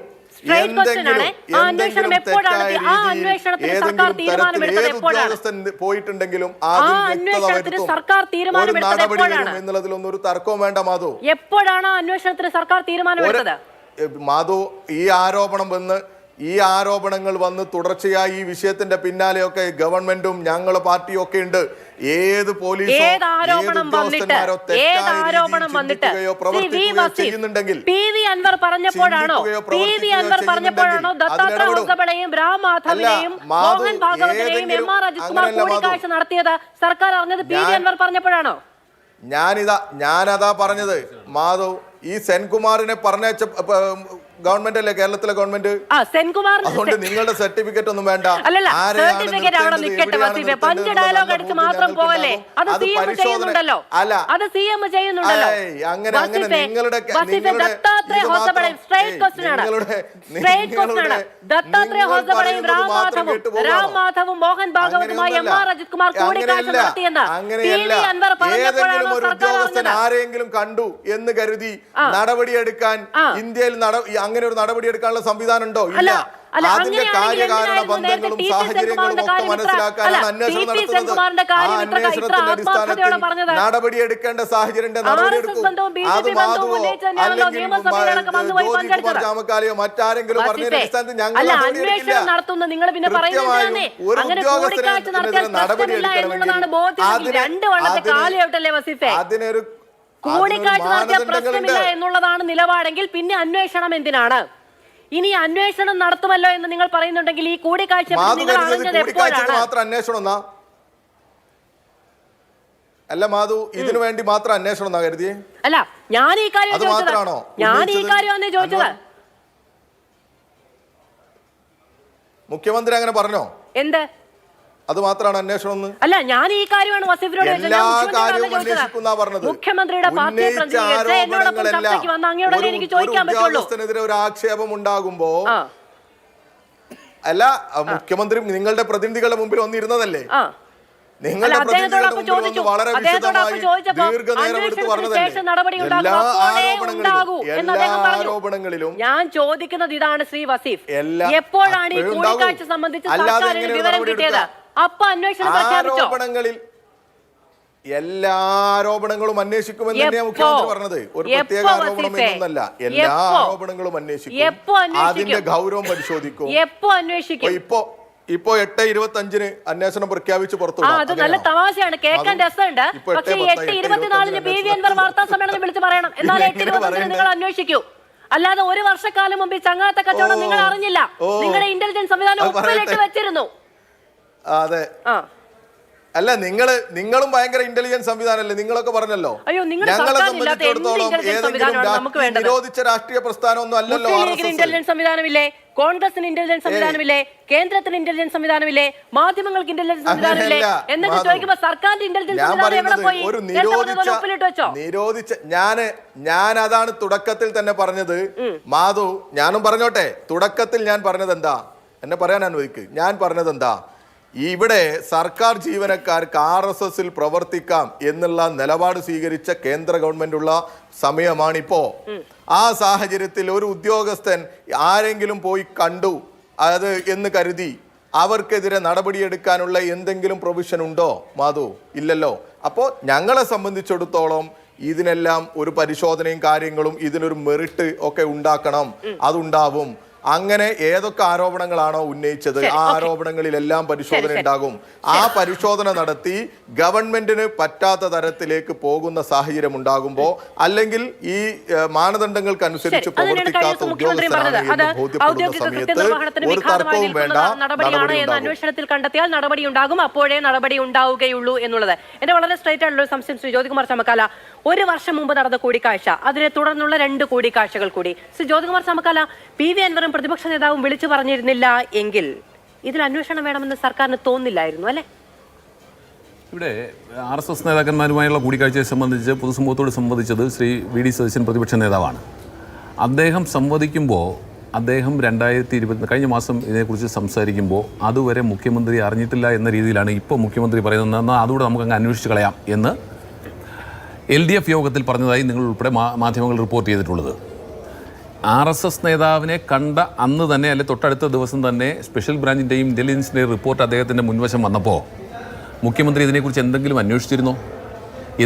Speaker 2: ഉദ്യോഗസ്ഥൻ പോയിട്ടുണ്ടെങ്കിലും ഒരു നടപടി വരും എന്നുള്ളതിലൊന്നും ഒരു തർക്കവും വേണ്ട മാധു.
Speaker 1: എപ്പോഴാണ് അന്വേഷണത്തിന് സർക്കാർ തീരുമാനമെടുത്തത്?
Speaker 2: മാധു, ഈ ആരോപണങ്ങൾ വന്ന് തുടർച്ചയായി ഈ വിഷയത്തിന്റെ പിന്നാലെയൊക്കെ ഗവൺമെന്റും ഞങ്ങളുടെ പാർട്ടിയും ഒക്കെ ഉണ്ട്. ഏത് പോലീസോ ഉദ്യോഗസ്ഥന്മാരോ ചിന്തിക്കുകയോ പ്രവർത്തിക്കുകയോ ചെയ്യുന്നുണ്ടെങ്കിൽ
Speaker 1: നടത്തിയത് സർക്കാർ അറിഞ്ഞത് PV അൻവർ പറഞ്ഞപ്പോഴാണോ?
Speaker 2: ഞാനതാ പറഞ്ഞത് മാധവ്. ഈ സെൻകുമാറിനെ പറഞ്ഞ ഗവൺമെന്റ് അല്ലേ, കേരളത്തിലെ ഗവൺമെന്റ്. അതുകൊണ്ട് നിങ്ങളുടെ സർട്ടിഫിക്കറ്റ് ഒന്നും വേണ്ട. ഏതെങ്കിലും ഒരു ഉദ്യോഗസ്ഥൻ ആരെങ്കിലും കണ്ടു എന്ന് കരുതി നടപടിയെടുക്കാൻ ഇന്ത്യയിൽ അങ്ങനെ ഒരു നടപടിയെടുക്കാനുള്ള സംവിധാനം ഉണ്ടോ? ഇല്ല. അതിന്റെ കാര്യകാരണ ബന്ധങ്ങളും സാഹചര്യങ്ങളും ഒക്കെ മനസ്സിലാക്കാനാണ് അന്വേഷണം നടത്തുന്നത്. ആ അന്വേഷണത്തിന്റെ അടിസ്ഥാനത്തിൽ നടപടിയെടുക്കേണ്ട സാഹചര്യം നടപടിയെടുക്കും. അത് മാധവോ അല്ലെങ്കിൽ ജ്യോതികുമാർ ചാമക്കാലയോ മറ്റാരെങ്കിലും പറഞ്ഞതിന്റെ അടിസ്ഥാനത്തിൽ ഞങ്ങൾ നടപടിയെടുക്കില്ല. കൃത്യമായും ഒരു ഉദ്യോഗസ്ഥനെതിരെ നടപടിയെടുക്കണമെങ്കിൽ അതിനൊരു
Speaker 1: കൂടിക്കാഴ്ച നടത്തിയ പ്രശ്നമില്ല എന്നുള്ളതാണ് നിലപാടെങ്കിൽ പിന്നെ അന്വേഷണം എന്തിനാണ്? ഇനി അന്വേഷണം നടത്തുമല്ലോ എന്ന് നിങ്ങൾ പറയുന്നുണ്ടെങ്കിൽ ഈ കൂടിക്കാഴ്ച
Speaker 2: മാത്രം അന്വേഷണം അല്ല മാധു, ഇതിനു വേണ്ടി മാത്രം അന്വേഷണം കരുതിയേ?
Speaker 1: അല്ല, ഞാൻ ഈ കാര്യം ചോദിച്ചത്.
Speaker 2: മുഖ്യമന്ത്രി അങ്ങനെ പറഞ്ഞോ?
Speaker 1: എന്ത്
Speaker 2: അത് മാത്രമാണ് അന്വേഷണം?
Speaker 1: അല്ല, ഞാൻ ഈ കാര്യമാണ് വസീഫിനോട് മുഖ്യമന്ത്രിയുടെ
Speaker 2: ഉദ്യോഗസ്ഥനെതിരെ ഒരു ആക്ഷേപം ഉണ്ടാകുമ്പോ അല്ല, മുഖ്യമന്ത്രി നിങ്ങളുടെ പ്രതിനിധികളുടെ മുമ്പിൽ വന്നിരുന്നതല്ലേ? നിങ്ങളുടെ പ്രതിനിധികളുടെ മുമ്പിൽ വളരെ വിശദമായി ദീർഘനേരം എടുത്ത് പറഞ്ഞതല്ലേ? എല്ലാ ആരോപണങ്ങളിലും
Speaker 1: ഞാൻ ചോദിക്കുന്നത് ഇതാണ് ശ്രീ വസീഫ്, എപ്പോഴാണ് ഈ കൂടിക്കാഴ്ച സംബന്ധിച്ച് സർക്കാരിന് വിവരം കിട്ടിയത്? അപ്പൊ അന്വേഷണം പ്രഖ്യാപിച്ചോ?
Speaker 2: ആരോപണങ്ങളിൽ എല്ലാ ആരോപണങ്ങളും അന്വേഷിക്കുമെന്ന് തന്നെയാണ് മുഖ്യമന്ത്രി പറഞ്ഞത്. ഒരു പ്രത്യേക ആരോപണം എന്നൊന്നല്ല, എല്ലാ ആരോപണങ്ങളും അന്വേഷിക്കും. അതിന്റെ ഗൗരവം പരിശോധിക്കും.
Speaker 1: എപ്പോ അന്വേഷിക്കും?
Speaker 2: ഇപ്പോ 8:25 അന്വേഷണം പ്രഖ്യാപിച്ച് പുറത്തു.
Speaker 1: അത് നല്ല തമാശയാണ്, കേൾക്കാൻ രസമുണ്ട്. പക്ഷേ 8:24 PV അൻവർ വാർത്താ സമ്മേളനം വിളിച്ച് പറയണം, എന്നാലും 8:25 നിങ്ങൾ അന്വേഷിക്കൂ. അല്ലാതെ ഒരു വർഷക്കാലം മുമ്പ് ചങ്ങാത്ത കച്ചവടം നിങ്ങൾ അറിഞ്ഞില്ല. നിങ്ങളുടെ ഇന്റലിജൻസ് സംവിധാനം ഉപ്പിലിട്ട് വെച്ചിരുന്നു.
Speaker 2: അതെ, അല്ല നിങ്ങളും ഭയങ്കര ഇന്റലിജൻസ് സംവിധാനമല്ലേ, നിങ്ങളൊക്കെ പറഞ്ഞല്ലോ. ഞങ്ങളെ സംബന്ധിച്ചിടത്തോളം ഏതെങ്കിലും നിരോധിച്ച രാഷ്ട്രീയ പ്രസ്ഥാനമൊന്നും അല്ലല്ലോ.
Speaker 1: ഇന്റലിജൻസ് സംവിധാനമില്ലേ? കോൺഗ്രസിന് ഇന്റലിജൻസ് സംവിധാനമില്ലേ? കേന്ദ്രത്തിന് ഇന്റലിജൻസ് സംവിധാനമില്ലേ? മാധ്യമങ്ങൾക്ക് ഇന്റലിജൻസ് സംവിധാനമില്ലേ? എന്നൊക്കെ ചോദിക്കുമ്പോ സർക്കാരിന്റെ ഇന്റലിജൻസ് സംവിധാനം എവിടെ പോയി?
Speaker 2: നിരോധിച്ച ഞാൻ അതാണ് തുടക്കത്തിൽ തന്നെ പറഞ്ഞത്. മാധു, ഞാനും പറഞ്ഞോട്ടെ, തുടക്കത്തിൽ ഞാൻ പറഞ്ഞത് എന്താ, എന്നെ പറയാൻ അനുവദിക്ക്. ഞാൻ പറഞ്ഞത് എന്താ, ഇവിടെ സർക്കാർ ജീവനക്കാർക്ക് RSSൽ പ്രവർത്തിക്കാം എന്നുള്ള നിലപാട് സ്വീകരിച്ച കേന്ദ്ര ഗവൺമെന്റ് ഉള്ള സമയമാണിപ്പോ. ആ സാഹചര്യത്തിൽ ഒരു ഉദ്യോഗസ്ഥൻ ആരെങ്കിലും പോയി കണ്ടു അത് എന്ന് കരുതി അവർക്കെതിരെ നടപടിയെടുക്കാനുള്ള എന്തെങ്കിലും പ്രൊവിഷൻ ഉണ്ടോ മാധു? ഇല്ലല്ലോ. അപ്പോൾ ഞങ്ങളെ സംബന്ധിച്ചിടത്തോളം ഇതിനെല്ലാം ഒരു പരിശോധനയും കാര്യങ്ങളും ഇതിനൊരു മെറിറ്റ് ഒക്കെ ഉണ്ടാക്കണം, അതുണ്ടാവും. അങ്ങനെ ഏതൊക്കെ ആരോപണങ്ങളാണോ ഉന്നയിച്ചത് ആ ആരോപണങ്ങളിലെല്ലാം പരിശോധന ഉണ്ടാകും. ആ പരിശോധന നടത്തി ഗവൺമെന്റിന് പറ്റാത്ത തരത്തിലേക്ക് പോകുന്ന സാഹചര്യം ഉണ്ടാകുമ്പോ, അല്ലെങ്കിൽ ഈ മാനദണ്ഡങ്ങൾക്കനുസരിച്ച് പ്രവർത്തിക്കാത്ത ഉദ്യോഗസ്ഥരാണ് ബോധ്യപ്പെടുന്ന സമയത്ത് ഒരു തർക്കവും വേണ്ട,
Speaker 1: അന്വേഷണത്തിൽ കണ്ടെത്തിയാൽ നടപടി ഉണ്ടാകും, അപ്പോഴേ നടപടി ഉണ്ടാവുകയുള്ളൂ എന്നുള്ളത് എന്റെ വളരെ സ്ട്രൈറ്റ് ആയിട്ടുള്ള ഒരു സംശയം. ശ്രീ ജ്യോതികുമാർ ചമക്കാല, ഒരു വർഷം മുമ്പ് നടന്ന കൂടിക്കാഴ്ച, അതിനെ തുടർന്നുള്ള 2 കൂടിക്കാഴ്ചകൾ കൂടി ശ്രീ ജ്യോതികുമാർ ചമക്കാല, PV അൻവറും പ്രതിപക്ഷ നേതാവും വിളിച്ചു പറഞ്ഞിരുന്നില്ല എങ്കിൽ ഇതിൽ അന്വേഷണം വേണമെന്ന് സർക്കാരിന് തോന്നില്ലായിരുന്നു അല്ലെ?
Speaker 3: ഇവിടെ RSS നേതാക്കന്മാരുമായുള്ള കൂടിക്കാഴ്ചയെ സംബന്ധിച്ച് പൊതുസമൂഹത്തോട് സംവദിച്ചത് ശ്രീ VD സതീശൻ പ്രതിപക്ഷ നേതാവാണ്. അദ്ദേഹം സംവദിക്കുമ്പോൾ അദ്ദേഹം 2020 കഴിഞ്ഞ മാസം ഇതിനെക്കുറിച്ച് സംസാരിക്കുമ്പോൾ അതുവരെ മുഖ്യമന്ത്രി അറിഞ്ഞിട്ടില്ല എന്ന രീതിയിലാണ് ഇപ്പോൾ മുഖ്യമന്ത്രി പറയുന്നത്. എന്നാൽ അതുകൂടെ നമുക്കങ്ങ് അന്വേഷിച്ച് കളയാം എന്ന് LDF യോഗത്തിൽ പറഞ്ഞതായി നിങ്ങൾ ഉൾപ്പെടെ മാധ്യമങ്ങൾ റിപ്പോർട്ട് ചെയ്തിട്ടുള്ളത്. RSS നേതാവിനെ കണ്ട അന്ന് തന്നെ, അല്ലെ തൊട്ടടുത്ത ദിവസം തന്നെ സ്പെഷ്യൽ ബ്രാഞ്ചിൻ്റെയും ഇന്റലിജൻസിൻ്റെയും റിപ്പോർട്ട് അദ്ദേഹത്തിൻ്റെ മുൻവശം വന്നപ്പോൾ മുഖ്യമന്ത്രി ഇതിനെക്കുറിച്ച് എന്തെങ്കിലും അന്വേഷിച്ചിരുന്നോ?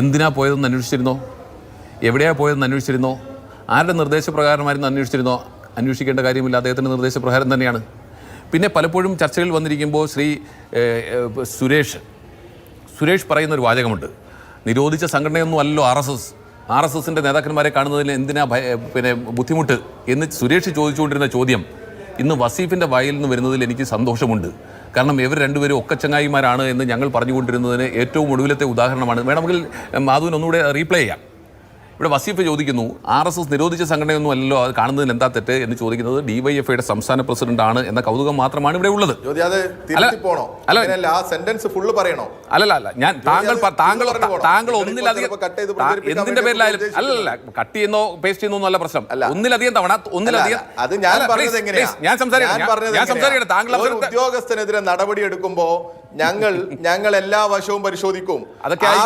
Speaker 3: എന്തിനാ പോയതെന്ന് അന്വേഷിച്ചിരുന്നോ? എവിടെയാണ് പോയതെന്ന് അന്വേഷിച്ചിരുന്നോ? ആരുടെ നിർദ്ദേശപ്രകാരമായിരുന്നു അന്വേഷിച്ചിരുന്നോ? അന്വേഷിക്കേണ്ട കാര്യമില്ല, അദ്ദേഹത്തിൻ്റെ നിർദ്ദേശപ്രകാരം തന്നെയാണ്. പിന്നെ പലപ്പോഴും ചർച്ചകളിൽ വന്നിരിക്കുമ്പോൾ ശ്രീ സുരേഷ് പറയുന്നൊരു വാചകമുണ്ട്, നിരോധിച്ച സംഘടനയൊന്നും അല്ലല്ലോ RSSൻ്റെ നേതാക്കന്മാരെ കാണുന്നതിന് എന്തിനാ ബുദ്ധിമുട്ട് എന്ന് സുരേഷ് ചോദിച്ചുകൊണ്ടിരുന്ന ചോദ്യം ഇന്ന് വസീഫിൻ്റെ വായിൽ നിന്ന് വരുന്നതിൽ എനിക്ക് സന്തോഷമുണ്ട്. കാരണം ഇവർ രണ്ടുപേരും ഒക്കെ ചങ്ങായിമാരാണ് എന്ന് ഞങ്ങൾ പറഞ്ഞുകൊണ്ടിരുന്നതിന് ഏറ്റവും ഒടുവിലത്തെ ഉദാഹരണമാണ്. വേണമെങ്കിൽ മാധുവിന് ഒന്നുകൂടെ റീപ്ലേ ചെയ്യാം. ഇവിടെ വസീഫ് ചോദിക്കുന്നു, RSS നിരോധിച്ച സംഘടനയൊന്നും അല്ലല്ലോ, അത് കാണുന്നതിൽ എന്താ തെറ്റ് എന്ന് ചോദിക്കുന്നത് DYFIയുടെ സംസ്ഥാന പ്രസിഡന്റ് ആണ് എന്ന കൗതുകം മാത്രമാണ് ഇവിടെ ഉള്ളത്. അല്ലല്ല, ഞാൻ താങ്കൾ ഒന്നിലധികം എന്തിന്റെ പേരിലായാലും അല്ലല്ല കട്ട് ചെയ്യുന്നോ പേസ്റ്റ് ചെയ്യുന്നോ അല്ല പ്രശ്നം. ഒന്നിലധികം തവണ ഞാൻ സംസാരിക്കട്ടെ. താങ്കൾ
Speaker 2: ഉദ്യോഗസ്ഥനെതിരെ നടപടി എടുക്കുമ്പോ ഞങ്ങൾ എല്ലാ വശവും പരിശോധിക്കും.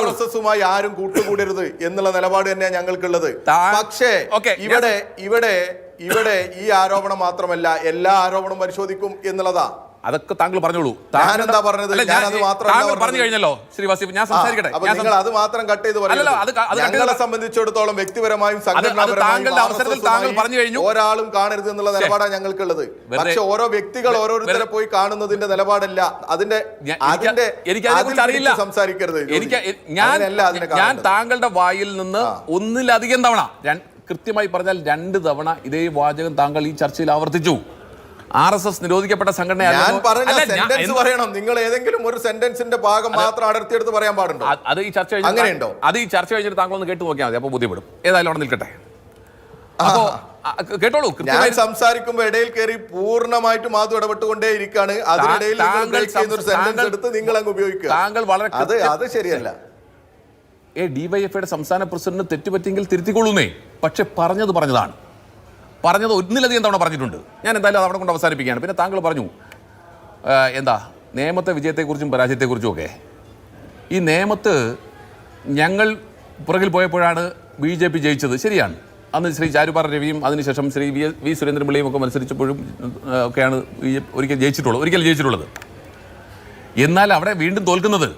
Speaker 2: RSSുമായി ആരും കൂട്ടുകൂടരുത് എന്നുള്ള നിലപാട് തന്നെയാണ് ഞങ്ങൾക്കുള്ളത്. പക്ഷേ ഇവിടെ ഈ ആരോപണം മാത്രമല്ല, എല്ലാ ആരോപണവും പരിശോധിക്കും എന്നുള്ളതാ.
Speaker 3: അതൊക്കെ താങ്കൾ പറഞ്ഞോളൂ.
Speaker 2: ഞാനെന്താ പറഞ്ഞത്?
Speaker 3: പറഞ്ഞു കഴിഞ്ഞല്ലോ ശ്രീ വസീഫ്, ഞാൻ സംസാരിക്കട്ടെ.
Speaker 2: നിങ്ങൾ അത് മാത്രം കട്ട് ചെയ്ത് ഞങ്ങളെ സംബന്ധിച്ചിടത്തോളം വ്യക്തിപരമായും സംഘടനാപരമായും ഒരാളും കാണരുത് എന്നുള്ള നിലപാടാണ് ഞങ്ങൾക്കുള്ളത്. പക്ഷെ ഓരോ വ്യക്തികൾ ഓരോരുത്തരെ പോയി കാണുന്നതിന്റെ നിലപാടല്ല, അതിന്റെ സംസാരിക്കരുത്.
Speaker 3: ഞാൻ താങ്കളുടെ വായിൽ നിന്ന് ഒന്നിലധികം തവണ, കൃത്യമായി പറഞ്ഞാൽ 2 തവണ ഇതേ വാചകം താങ്കൾ ഈ ചർച്ചയിൽ ആവർത്തിച്ചു. RSS നിരോധിക്കപ്പെട്ട സംഘടനയാണ്
Speaker 2: പറയണം. നിങ്ങൾ ഏതെങ്കിലും ഒരു സെന്റൻസിന്റെ ഭാഗം മാത്രം അടർത്തിയെടുത്ത് പറയാൻ പാടുണ്ടോ?
Speaker 3: അത് ഈ ചർച്ച അങ്ങനെയുണ്ടോ? അത് ഈ ചർച്ച കഴിഞ്ഞിട്ട് താങ്കൾ ഒന്ന് കേട്ട് നോക്കിയാൽ മതി, അപ്പോൾ ബുദ്ധിപ്പെടും. ഏതായാലും അവിടെ നിൽക്കട്ടെ. അപ്പോ കേട്ടോളൂ.
Speaker 2: ഞാൻ സംസാരിക്കുമ്പോൾ ഇടയിൽ കയറി പൂർണ്ണമായിട്ട് മാധു ഇടപെട്ടുകൊണ്ടേ ഇരിക്കാണ്. അതിനിടയിൽ ഒരു സെന്റൻസ് എടുത്ത് നിങ്ങൾ അങ്ങ് ഉപയോഗിക്കുക.
Speaker 3: താങ്കൾ വളരെ
Speaker 2: അത് ശരിയല്ല.
Speaker 3: DYFIയുടെ സംസ്ഥാന പ്രസിഡന്റ് തെറ്റുപറ്റിയെങ്കിൽ തിരുത്തിക്കൊള്ളുന്നേ. പക്ഷെ പറഞ്ഞതാണ്. ഒന്നിലധികം തവണ പറഞ്ഞിട്ടുണ്ട്. ഞാൻ എന്തായാലും അത് അവിടെ കൊണ്ട് അവസാനിപ്പിക്കുകയാണ്. പിന്നെ താങ്കൾ പറഞ്ഞു നിയമത്തെ വിജയത്തെക്കുറിച്ചും പരാജയത്തെക്കുറിച്ചും ഒക്കെ. ഈ നിയമത്ത് ഞങ്ങൾ പുറകിൽ പോയപ്പോഴാണ് BJP ജയിച്ചത്, ശരിയാണ്. അന്ന് ശ്രീ ചാരുപാറ രവിയും അതിനുശേഷം ശ്രീ വി സുരേന്ദ്രൻപിള്ളയും ഒക്കെ മത്സരിച്ചപ്പോഴും ഒക്കെയാണ് ഒരിക്കൽ ജയിച്ചിട്ടുള്ളത്. എന്നാൽ അവിടെ വീണ്ടും തോൽക്കുന്നത്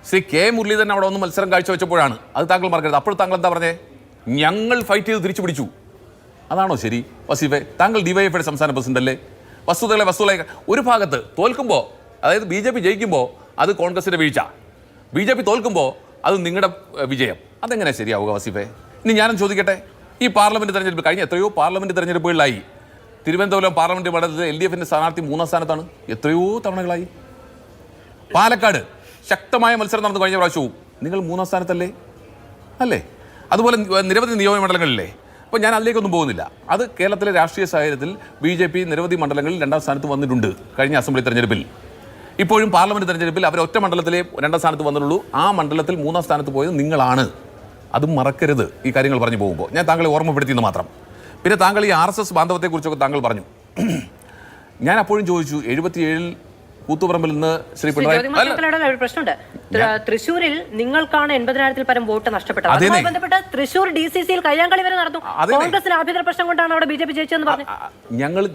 Speaker 3: ശ്രീ കെ മുരളീധരൻ അവിടെ ഒന്ന് മത്സരം കാഴ്ചവെച്ചപ്പോഴാണ്. അത് താങ്കൾ മറക്കരുത്. അപ്പോൾ താങ്കൾ എന്താ പറഞ്ഞേ? ഞങ്ങൾ ഫൈറ്റ് ചെയ്ത് തിരിച്ചു പിടിച്ചു. അതാണോ ശരി വസീഫെ? താങ്കൾ ഡിവൈഎഫ്ഐയുടെ സംസ്ഥാന പ്രസിഡന്റ് അല്ലേ? വസ്തുതകളെ ഒരു ഭാഗത്ത് തോൽക്കുമ്പോൾ, അതായത് BJP ജയിക്കുമ്പോൾ അത് കോൺഗ്രസിന്റെ വീഴ്ച, BJP തോൽക്കുമ്പോൾ അത് നിങ്ങളുടെ വിജയം. അതെങ്ങനെ ശരിയാവുക വസീഫെ? ഇനി ഞാനും ചോദിക്കട്ടെ, ഈ പാർലമെന്റ് തെരഞ്ഞെടുപ്പ് കഴിഞ്ഞ എത്രയോ പാർലമെന്റ് തെരഞ്ഞെടുപ്പുകളിലായി തിരുവനന്തപുരം പാർലമെന്റ് മണ്ഡലത്തിൽ LDFന്റെ സ്ഥാനാർത്ഥി 3-ാം സ്ഥാനത്താണ് എത്രയോ തവണകളായി. പാലക്കാട് ശക്തമായ മത്സരം നടന്നു കഴിഞ്ഞ പ്രാവശ്യവും നിങ്ങൾ 3-ാം സ്ഥാനത്തല്ലേ? അല്ലേ? അതുപോലെ നിരവധി നിയോജക മണ്ഡലങ്ങളില്ലേ? അപ്പോൾ ഞാൻ അതിലേക്കൊന്നും പോകുന്നില്ല. അത് കേരളത്തിലെ രാഷ്ട്രീയ സാഹചര്യത്തിൽ BJP നിരവധി മണ്ഡലങ്ങളിൽ 2-ാം സ്ഥാനത്ത് വന്നിട്ടുണ്ട് കഴിഞ്ഞ അസംബ്ലി തെരഞ്ഞെടുപ്പിൽ. ഇപ്പോഴും പാർലമെന്റ് തെരഞ്ഞെടുപ്പിൽ അവർ ഒറ്റ മണ്ഡലത്തിലെ 2-ാം സ്ഥാനത്ത് വന്നുള്ളൂ. ആ മണ്ഡലത്തിൽ 3-ാം സ്ഥാനത്ത് പോയത് നിങ്ങളാണ്. അതും മറക്കരുത് ഈ കാര്യങ്ങൾ പറഞ്ഞു പോകുമ്പോൾ. ഞാൻ താങ്കളെ ഓർമ്മപ്പെടുത്തിയെന്ന് മാത്രം. പിന്നെ താങ്കൾ ഈ RSS ബാന്ധവത്തെക്കുറിച്ചൊക്കെ താങ്കൾ പറഞ്ഞു. ഞാൻ അപ്പോഴും ചോദിച്ചു, 77-ൽ കൂത്തുപറമ്പിൽ നിന്ന് ശ്രീ പിണറായി
Speaker 1: പ്രശ്നമുണ്ട്. തൃശ്ശൂരിൽ നിങ്ങൾക്കാണ് 80,000-ൽ പരം വോട്ട് നഷ്ടപ്പെട്ടത്. അതുമായി ബന്ധപ്പെട്ട് തൃശ്ശൂർ DCCയിൽ കയ്യാങ്കളി വരെ നടന്നു. കോൺഗ്രസിന് ആഭ്യന്തര പ്രശ്നം കൊണ്ടാണ് അവിടെ BJP ജയിച്ചതെന്ന് പറഞ്ഞു.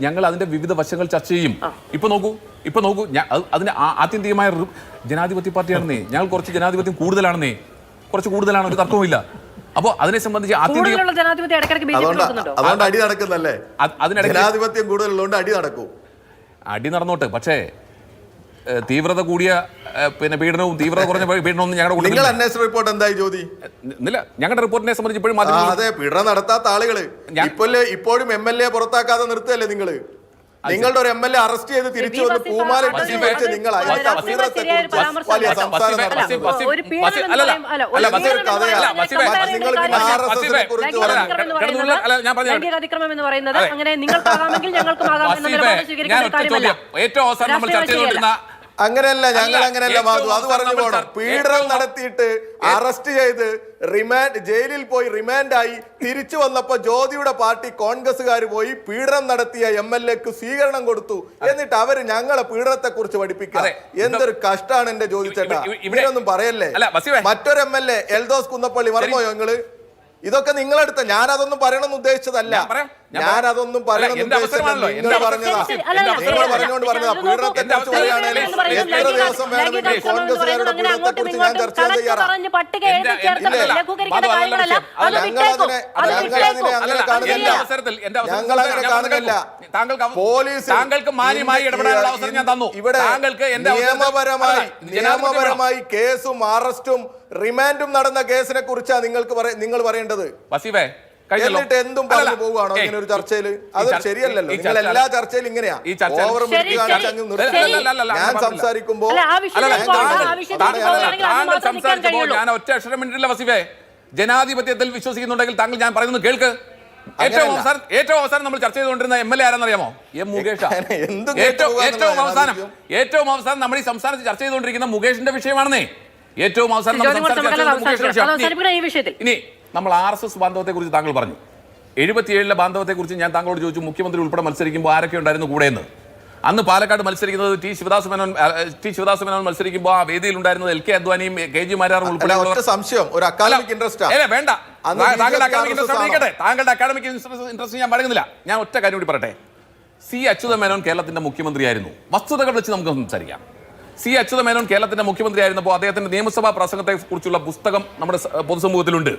Speaker 3: ഞങ്ങൾ അതിന്റെ വിവിധ വശങ്ങൾ ചർച്ച ചെയ്യും. ഇപ്പൊ നോക്കൂ അതിന്റെ ആത്യന്തികമായ ജനാധിപത്യ പാർട്ടിയാണെന്നേ. ഞങ്ങൾ കുറച്ച് ജനാധിപത്യം കൂടുതലാണെന്നേ, കുറച്ച് കൂടുതലാണ്, ഒരു തർക്കവുമില്ല. അപ്പോൾ അതിനെ സംബന്ധിച്ച്
Speaker 2: അതുകൊണ്ട് അടി നടക്കുന്നല്ലേ? ജനാധിപത്യം കൂടുതലുള്ളതുകൊണ്ട് അടി നടക്കൂ.
Speaker 3: അടി നടന്നോട്ടെ, പക്ഷേ തീവ്രത കൂടിയ പിന്നെ പീഡനവും തീവ്രത കുറഞ്ഞ പീഡനവും ഞങ്ങളുടെ
Speaker 2: നിങ്ങൾ അന്വേഷണ റിപ്പോർട്ട് എന്തായി ജ്യോതി?
Speaker 3: ഞങ്ങളുടെ റിപ്പോർട്ടിനെ സംബന്ധിച്ച് ഇപ്പോഴും
Speaker 2: അതെ, പീഡനം നടത്താത്ത ആളുകള് ഇപ്പോഴും MLA പുറത്താക്കാതെ നിർത്തല്ലേ നിങ്ങള്? നിങ്ങളുടെ ഒരു MLA അറസ്റ്റ് ചെയ്ത് തിരിച്ചു വന്ന് പൂമാലിട്ട് സ്വീകരിച്ച് നിങ്ങൾ
Speaker 3: ഏറ്റവും അവസാനം നമ്മൾ ചർച്ച ചെയ്തുകൊണ്ടിരുന്ന
Speaker 2: അങ്ങനെയല്ല, ഞങ്ങൾ അങ്ങനെയല്ല മാധു, അത് പറഞ്ഞു പോകണം. പീഡനം നടത്തിയിട്ട് അറസ്റ്റ് ചെയ്ത് ജയിലിൽ പോയി റിമാൻഡായി തിരിച്ചു വന്നപ്പോ ജ്യോതിയുടെ പാർട്ടി കോൺഗ്രസ്സുകാർ പോയി പീഡനം നടത്തിയ MLAക്ക് സ്വീകരണം കൊടുത്തു. എന്നിട്ട് അവര് ഞങ്ങളെ പീഡനത്തെ കുറിച്ച് പഠിപ്പിക്കുക. എന്തൊരു കഷ്ടാണ് എന്റെ ജ്യോതി ചേട്ടാ, ഇവരൊന്നും പറയല്ലേ. മറ്റൊരു MLA എൽദോസ് കുന്നപ്പള്ളി മറന്നോയോ നിങ്ങള്? ഇതൊക്കെ നിങ്ങളെടുത്ത, ഞാനതൊന്നും പറയണമെന്ന് ഉദ്ദേശിച്ചതല്ല. ഞാനതൊന്നും പറയണമെന്ന് ഉദ്ദേശിച്ചതല്ല, നിങ്ങൾ പറഞ്ഞതാ. നിങ്ങൾ പറഞ്ഞുകൊണ്ട് പറഞ്ഞതാ. പീഡനത്തെ കുറിച്ച് പറയുകയാണെങ്കിൽ എത്ര ദിവസം വേണമെങ്കിൽ കോൺഗ്രസുകാരുടെ പീഡനത്തെ കുറിച്ച് ഞാൻ ചർച്ച ചെയ്യാറാണ്. ഞങ്ങളങ്ങനെ കാണുന്നില്ല. പോലീസ് ഇവിടെ നിയമപരമായി കേസും അറസ്റ്റും റിമാൻഡും നടന്ന കേസിനെ കുറിച്ചാണ് നിങ്ങൾ പറയേണ്ടത്. എന്നിട്ട് എന്തും പറഞ്ഞു പോവുകയാണോ ഇങ്ങനെ ഒരു ചർച്ചയിൽ? അത് ശരിയല്ലല്ലോ. നിങ്ങൾ എല്ലാ ചർച്ചയിലും ഇങ്ങനെയാ ഓവർ ഞാൻ സംസാരിക്കുമ്പോ
Speaker 3: ഞാൻ ഒറ്റ അക്ഷരം മിണ്ടില്ല. വസീഫെ, ജനാധിപത്യത്തിൽ വിശ്വസിക്കുന്നുണ്ടെങ്കിൽ താങ്കൾ ഞാൻ പറയുന്നത് കേൾക്ക്. ഏറ്റവും അവസാനം നമ്മൾ ചർച്ച ചെയ്തുകൊണ്ടിരുന്ന MLA ആരെന്നറിയാമോ? M. മുകേഷ്. ഏറ്റവും അവസാനം നമ്മൾ ഈ സംസ്ഥാനത്ത് ചർച്ച ചെയ്തുകൊണ്ടിരിക്കുന്ന മുകേഷിന്റെ വിഷയമാണെന്നേ. ഏറ്റവും അവസാനം ഇനി നമ്മൾ RSS ബാന്ധവത്തെ കുറിച്ച് താങ്കൾ പറഞ്ഞു. 77-ലെ ബാന്ധവത്തെ കുറിച്ച് ഞാൻ താങ്കളോട് ചോദിച്ചു, മുഖ്യമന്ത്രി ഉൾപ്പെടെ മത്സരിക്കുമ്പോൾ ആരൊക്കെ ഉണ്ടായിരുന്നു കൂടെ എന്ന്. അന്ന് പാലക്കാട് മത്സരിക്കുന്നത് ടി ശിവദാസ് മേനോൻ മത്സരിക്കുമ്പോൾ ആ വേദിയിൽ ഉണ്ടായിരുന്നത് LK അദ്വാനിയും KG മാരാറും ഉൾപ്പെടെ.
Speaker 2: സംശയം ഒരു അക്കാദമിക് ഇൻട്രസ്റ്റ്
Speaker 3: വേണ്ട, താങ്കളുടെ അക്കാദമിക് ഇൻട്രസ്റ്റ് ഞാൻ പറയുന്നില്ല. ഞാൻ ഒറ്റ കാര്യം കൂടി പറയട്ടെ. C. അച്യുത മേനോൻ കേരളത്തിന്റെ മുഖ്യമന്ത്രിയായിരുന്നു. വസ്തുതകൾ വെച്ച് നമുക്ക് സംസാരിക്കാം. C. അച്യുത മേനോൻ കേരളത്തിന്റെ മുഖ്യമന്ത്രി ആയിരുന്നപ്പോൾ അദ്ദേഹത്തിന്റെ നിയമസഭാ പ്രസംഗത്തെ കുറിച്ചുള്ള പുസ്തകം നമ്മുടെ പൊതുസമൂഹത്തിലുണ്ട്.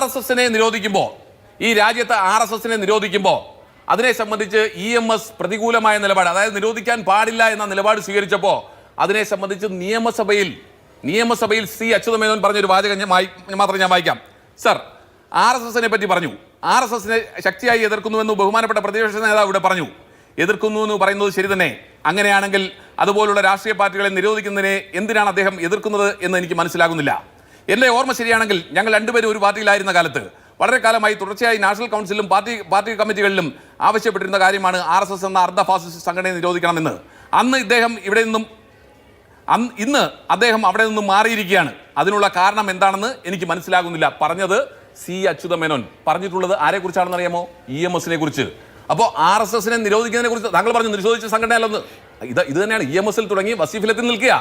Speaker 3: RSSനെ നിരോധിക്കുമ്പോൾ, ഈ രാജ്യത്ത് RSSനെ നിരോധിക്കുമ്പോൾ അതിനെ സംബന്ധിച്ച് EMS പ്രതികൂലമായ നിലപാട്, അതായത് നിരോധിക്കാൻ പാടില്ല എന്ന നിലപാട് സ്വീകരിച്ചപ്പോൾ അതിനെ സംബന്ധിച്ച് നിയമസഭയിൽ C. അച്യുത മേനോൻ പറഞ്ഞൊരു വാചകം മാത്രം ഞാൻ വായിക്കാം. സർ, RSSനെ പറ്റി പറഞ്ഞു, RSSനെ ശക്തിയായി എതിർക്കുന്നുവെന്ന് ബഹുമാനപ്പെട്ട പ്രതിപക്ഷ നേതാവ് ഇവിടെ പറഞ്ഞു. എതിർക്കുന്നു എന്ന് പറയുന്നത് ശരി തന്നെ. അങ്ങനെയാണെങ്കിൽ അതുപോലുള്ള രാഷ്ട്രീയ പാർട്ടികളെ നിരോധിക്കുന്നതിനെ എന്തിനാണ് അദ്ദേഹം എതിർക്കുന്നത് എന്ന് എനിക്ക് മനസ്സിലാകുന്നില്ല. എൻ്റെ ഓർമ്മ ശരിയാണെങ്കിൽ ഞങ്ങൾ രണ്ടുപേരും ഒരു പാർട്ടിയിലായിരുന്ന കാലത്ത് വളരെ കാലമായി തുടർച്ചയായി നാഷണൽ കൗൺസിലും പാർട്ടി കമ്മിറ്റികളിലും ആവശ്യപ്പെട്ടിരുന്ന കാര്യമാണ് RSS എന്ന അർദ്ധ ഫാസിസ്റ്റ് സംഘടനയെ നിരോധിക്കണമെന്ന്. ഇന്ന് അദ്ദേഹം അവിടെ നിന്നും മാറിയിരിക്കുകയാണ്. അതിനുള്ള കാരണം എന്താണെന്ന് എനിക്ക് മനസ്സിലാകുന്നില്ല. പറഞ്ഞത് C. അച്യുത മേനോൻ. പറഞ്ഞിട്ടുള്ളത് ആരെക്കുറിച്ചാണെന്ന് അറിയാമോ? EMSനെ കുറിച്ച്. അപ്പോൾ RSSനെ നിരോധിക്കുന്നതിനെ കുറിച്ച് താങ്കൾ പറഞ്ഞു നിരോധിച്ച സംഘടനയല്ലെന്ന്. ഇത് തന്നെയാണ് EMSൽ തുടങ്ങി വസീഫിലെത്തി നിൽക്കുക.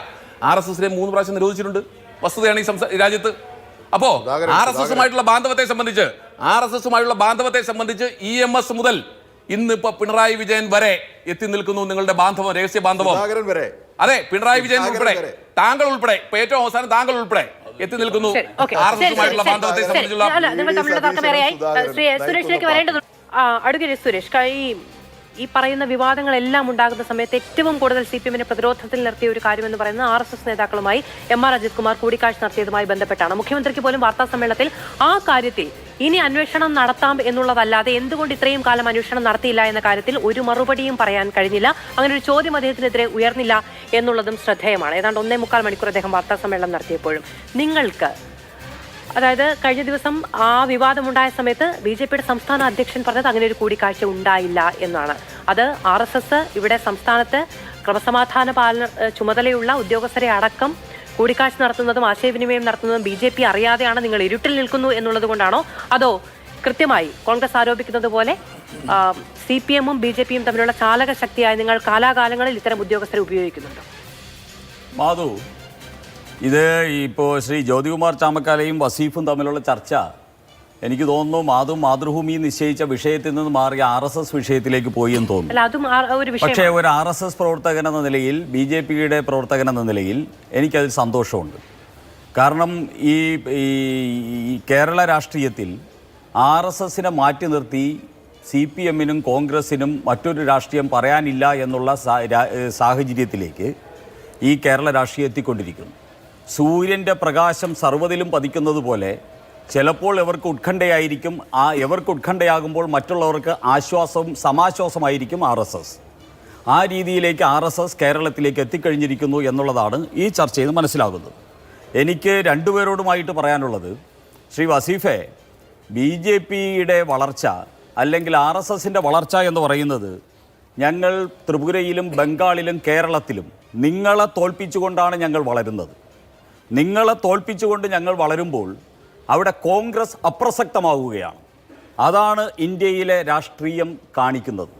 Speaker 3: RSSനെ 3 പ്രാവശ്യം നിരോധിച്ചിട്ടുണ്ട്. വസ്തുതയാണ് ഈ രാജ്യത്ത്. അപ്പോ RSSുമായിട്ടുള്ള ബാന്ധവത്തെ സംബന്ധിച്ച് EMS മുതൽ ഇന്നിപ്പോ പിണറായി വിജയൻ വരെ എത്തി നിൽക്കുന്നു. നിങ്ങളുടെ ബാന്ധവം, രഹസ്യ ബാന്ധവം അതെ, പിണറായി വിജയൻ ഉൾപ്പെടെ, താങ്കൾ ഉൾപ്പെടെ, ഏറ്റവും അവസാനം താങ്കൾ ഉൾപ്പെടെ എത്തി നിൽക്കുന്നു ആർഎസ്എസുമായിട്ടുള്ള ബന്ധത്തെ സംബന്ധിച്ചുള്ള.
Speaker 1: നിങ്ങൾ തമ്മിലുള്ള തർക്കമേറെയായി. ശ്രീ സുരേഷിലേക്ക് വരേണ്ടതുണ്ട്. അടുക്കരി സുരേഷ്, ഈ പറയുന്ന വിവാദങ്ങളെല്ലാം ഉണ്ടാകുന്ന സമയത്ത് ഏറ്റവും കൂടുതൽ CPM-നെ പ്രതിരോധത്തിൽ നിർത്തിയ ഒരു കാര്യമെന്ന് പറയുന്നത് RSS നേതാക്കളുമായി MR അജിത് കുമാർ കൂടിക്കാഴ്ച നടത്തിയതുമായി ബന്ധപ്പെട്ടാണ്. മുഖ്യമന്ത്രിക്ക് പോലും വാർത്താ സമ്മേളനത്തിൽ ആ കാര്യത്തിൽ ഇനി അന്വേഷണം നടത്താം എന്നുള്ളതല്ലാതെ എന്തുകൊണ്ട് ഇത്രയും കാലം അന്വേഷണം നടത്തിയില്ല എന്ന കാര്യത്തിൽ ഒരു മറുപടിയും പറയാൻ കഴിഞ്ഞില്ല. അങ്ങനെ ഒരു ചോദ്യം അദ്ദേഹത്തിനെതിരെ ഉയർന്നില്ല എന്നുള്ളതും ശ്രദ്ധേയമാണ്. ഏതാണ്ട് 1.25 മണിക്കൂർ അദ്ദേഹം വാർത്താ സമ്മേളനം നടത്തിയപ്പോഴും നിങ്ങൾക്ക്, അതായത് കഴിഞ്ഞ ദിവസം ആ വിവാദമുണ്ടായ സമയത്ത് BJP-യുടെ സംസ്ഥാന അധ്യക്ഷൻ പറഞ്ഞത് അങ്ങനെ ഒരു കൂടിക്കാഴ്ച ഉണ്ടായില്ല എന്നാണ്. അത് RSS ഇവിടെ സംസ്ഥാനത്ത് ക്രമസമാധാന പാലന ചുമതലയുള്ള ഉദ്യോഗസ്ഥരെ അടക്കം കൂടിക്കാഴ്ച നടത്തുന്നതും ആശയവിനിമയം നടത്തുന്നതും BJP അറിയാതെയാണ്, നിങ്ങൾ ഇരുട്ടിൽ നിൽക്കുന്നു എന്നുള്ളത് കൊണ്ടാണോ, അതോ കൃത്യമായി കോൺഗ്രസ് ആരോപിക്കുന്നത് പോലെ CPM-ഉം BJP-യും തമ്മിലുള്ള ചാലക ശക്തിയായി നിങ്ങൾ കാലാകാലങ്ങളിൽ ഇത്തരം ഉദ്യോഗസ്ഥരെ ഉപയോഗിക്കുന്നുണ്ടോ?
Speaker 4: മാധു, ഇത് ഇപ്പോൾ ശ്രീ ജ്യോതികുമാർ ചാമക്കാലയും വസീഫും തമ്മിലുള്ള ചർച്ച എനിക്ക് തോന്നുന്നു മാതൃഭൂമി നിശ്ചയിച്ച വിഷയത്തിൽ നിന്ന് മാറി RSS വിഷയത്തിലേക്ക് പോയി എന്ന് തോന്നുന്നു. പക്ഷേ ഒരു RSS പ്രവർത്തകൻ എന്ന നിലയിൽ, BJP-യുടെ പ്രവർത്തകൻ എന്ന നിലയിൽ എനിക്കതിൽ സന്തോഷമുണ്ട്. കാരണം ഈ കേരള രാഷ്ട്രീയത്തിൽ RSS-നെ മാറ്റി നിർത്തി CPM-നും കോൺഗ്രസിനും മറ്റൊരു രാഷ്ട്രീയം പറയാനില്ല എന്നുള്ള സാഹചര്യത്തിലേക്ക് ഈ കേരള രാഷ്ട്രീയം എത്തിക്കൊണ്ടിരിക്കുന്നു. സൂര്യൻ്റെ പ്രകാശം സർവ്വതിലും പതിക്കുന്നത് പോലെ ചിലപ്പോൾ ഇവർക്ക് ഉത്കണ്ഠയായിരിക്കും, ഇവർക്ക് ഉത്കണ്ഠയാകുമ്പോൾ മറ്റുള്ളവർക്ക് സമാശ്വാസമായിരിക്കും RSS. ആ രീതിയിലേക്ക് RSS കേരളത്തിലേക്ക് എത്തിക്കഴിഞ്ഞിരിക്കുന്നു എന്നുള്ളതാണ് ഈ ചർച്ചയിൽ നിന്ന് മനസ്സിലാകുന്നത്. എനിക്ക് രണ്ടുപേരോടുമായിട്ട് പറയാനുള്ളത്, ശ്രീ വസീഫെ, BJP-യുടെ വളർച്ച അല്ലെങ്കിൽ RSS-ൻ്റെ വളർച്ച എന്ന് പറയുന്നത് ഞങ്ങൾ ത്രിപുരയിലും ബംഗാളിലും കേരളത്തിലും നിങ്ങളെ തോൽപ്പിച്ചുകൊണ്ടാണ് ഞങ്ങൾ വളരുന്നത്. നിങ്ങളെ തോൽപ്പിച്ചുകൊണ്ട് ഞങ്ങൾ വളരുമ്പോൾ അവിടെ കോൺഗ്രസ് അപ്രസക്തമാവുകയാണ്. അതാണ് ഇന്ത്യയിലെ രാഷ്ട്രീയം കാണിക്കുന്നത്.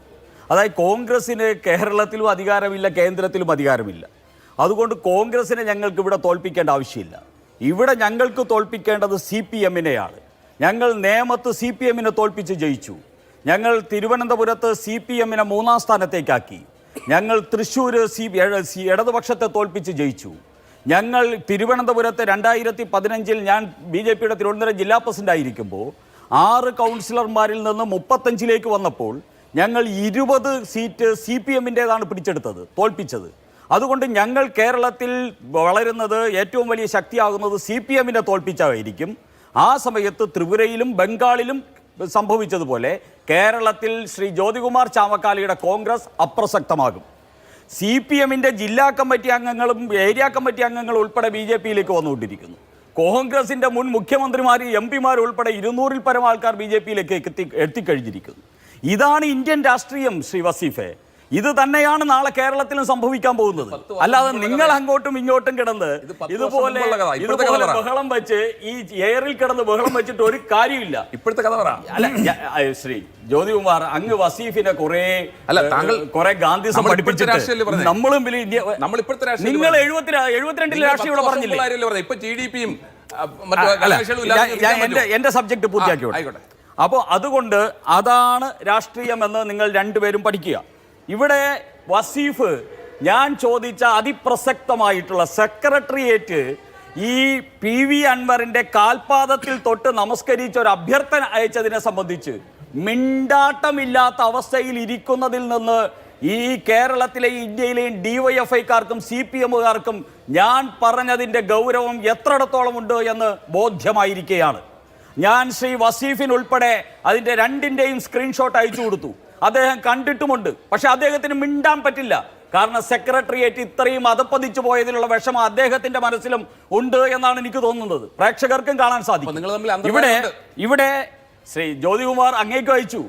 Speaker 4: അതായത് കോൺഗ്രസ്സിന് കേരളത്തിലും അധികാരമില്ല, കേന്ദ്രത്തിലും അധികാരമില്ല. അതുകൊണ്ട് കോൺഗ്രസ്സിനെ ഞങ്ങൾക്ക് ഇവിടെ തോൽപ്പിക്കേണ്ട ആവശ്യമില്ല. ഇവിടെ ഞങ്ങൾക്ക് തോൽപ്പിക്കേണ്ടത് CPM-നെയാണ്. ഞങ്ങൾ നേമത്ത് CPM-നെ തോൽപ്പിച്ച് ജയിച്ചു. ഞങ്ങൾ തിരുവനന്തപുരത്ത് CPM-നെ 3-ാം സ്ഥാനത്തേക്കാക്കി. ഞങ്ങൾ തൃശ്ശൂർ ഇടതുപക്ഷത്തെ തോൽപ്പിച്ച് ജയിച്ചു. ഞങ്ങൾ തിരുവനന്തപുരത്ത് 2015 ഞാൻ BJP-യുടെ തിരുവനന്തപുരം ജില്ലാ പ്രസിഡന്റ് ആയിരിക്കുമ്പോൾ 6 കൗൺസിലർമാരിൽ നിന്ന് 35 വന്നപ്പോൾ ഞങ്ങൾ 20 സീറ്റ് CPM-ൻ്റേതാണ് തോൽപ്പിച്ചത്. അതുകൊണ്ട് ഞങ്ങൾ കേരളത്തിൽ വളരുന്നത്, ഏറ്റവും വലിയ ശക്തിയാകുന്നത് CPM-നെ തോൽപ്പിച്ചായിരിക്കും. ആ സമയത്ത് ത്രിപുരയിലും ബംഗാളിലും സംഭവിച്ചതുപോലെ കേരളത്തിൽ ശ്രീ ജ്യോതികുമാർ ചാമക്കാലയുടെ കോൺഗ്രസ് അപ്രസക്തമാകും. CPM-ൻ്റെ ജില്ലാ കമ്മിറ്റി അംഗങ്ങളും ഏരിയ കമ്മിറ്റി അംഗങ്ങളും ഉൾപ്പെടെ BJP-യിലേക്ക് വന്നുകൊണ്ടിരിക്കുന്നു. കോൺഗ്രസിൻ്റെ മുൻ മുഖ്യമന്ത്രിമാർ, MP-മാർ ഉൾപ്പെടെ 200-ൽ പരം ആൾക്കാർ BJP-യിലേക്ക് എത്തിക്കഴിഞ്ഞിരിക്കുന്നു. ഇതാണ് ഇന്ത്യൻ രാഷ്ട്രീയം ശ്രീ വസീഫെ. ഇത് തന്നെയാണ് നാളെ കേരളത്തിലും സംഭവിക്കാൻ പോകുന്നത്. അല്ലാതെ നിങ്ങൾ അങ്ങോട്ടും ഇങ്ങോട്ടും കിടന്ന് ഇതുപോലെ ബഹളം വെച്ച് ഈ എയറിൽ കിടന്ന് ബഹളം വെച്ചിട്ട് ഒരു കാര്യമില്ല.
Speaker 3: ഇപ്പോഴത്തെ കഥ പറ.
Speaker 4: അല്ല ശ്രീ ജ്യോതികുമാർ, അങ്ങ് വസീഫിനെ കുറെ ഗാന്ധിസം പഠിപ്പിച്ചിട്ട് നമ്മളും നിങ്ങൾ 72 രാഷ്ട്രീയം പറഞ്ഞില്ലേ? എന്റെ സബ്ജക്ട് പൂർത്തിയാക്കിയോട്ടെ. അപ്പോൾ അതുകൊണ്ട് അതാണ് രാഷ്ട്രീയമെന്ന് നിങ്ങൾ രണ്ടുപേരും പഠിക്കുക. ഇവിടെ വസീഫ് ഞാൻ ചോദിച്ച അതിപ്രസക്തമായിട്ടുള്ള സെക്രട്ടേറിയറ്റ് ഈ PV അൻവറിന്റെ കാൽപാദത്തിൽ തൊട്ട് നമസ്കരിച്ച ഒരു അഭ്യർത്ഥന അയച്ചതിനെ സംബന്ധിച്ച് മിണ്ടാട്ടമില്ലാത്ത അവസ്ഥയിൽ ഇരിക്കുന്നതിൽ നിന്ന് ഈ കേരളത്തിലെയും ഇന്ത്യയിലെയും DYFI-ക്കാർക്കും CPM-കാർക്കും ഞാൻ പറഞ്ഞതിൻ്റെ ഗൗരവം എത്രത്തോളം ഉണ്ട് എന്ന് ബോധ്യമായിരിക്കുകയാണ്. ഞാൻ ശ്രീ വസീഫിനുൾപ്പെടെ അതിൻ്റെ രണ്ടിൻ്റെയും സ്ക്രീൻഷോട്ട് അയച്ചു കൊടുത്തു. അദ്ദേഹം കണ്ടിട്ടുമുണ്ട്. പക്ഷെ അദ്ദേഹത്തിന് മിണ്ടാൻ പറ്റില്ല. കാരണം സെക്രട്ടേറിയറ്റ് ഇത്രയും അതപ്പതിച്ചു പോയതിലുള്ള വിഷമം അദ്ദേഹത്തിന്റെ മനസ്സിലും ഉണ്ട് എന്നാണ് എനിക്ക് തോന്നുന്നത്. പ്രേക്ഷകർക്കും കാണാൻ സാധിക്കും. ഇവിടെ ശ്രീ ജ്യോതികുമാർ അങ്ങേക്ക് അയച്ചു.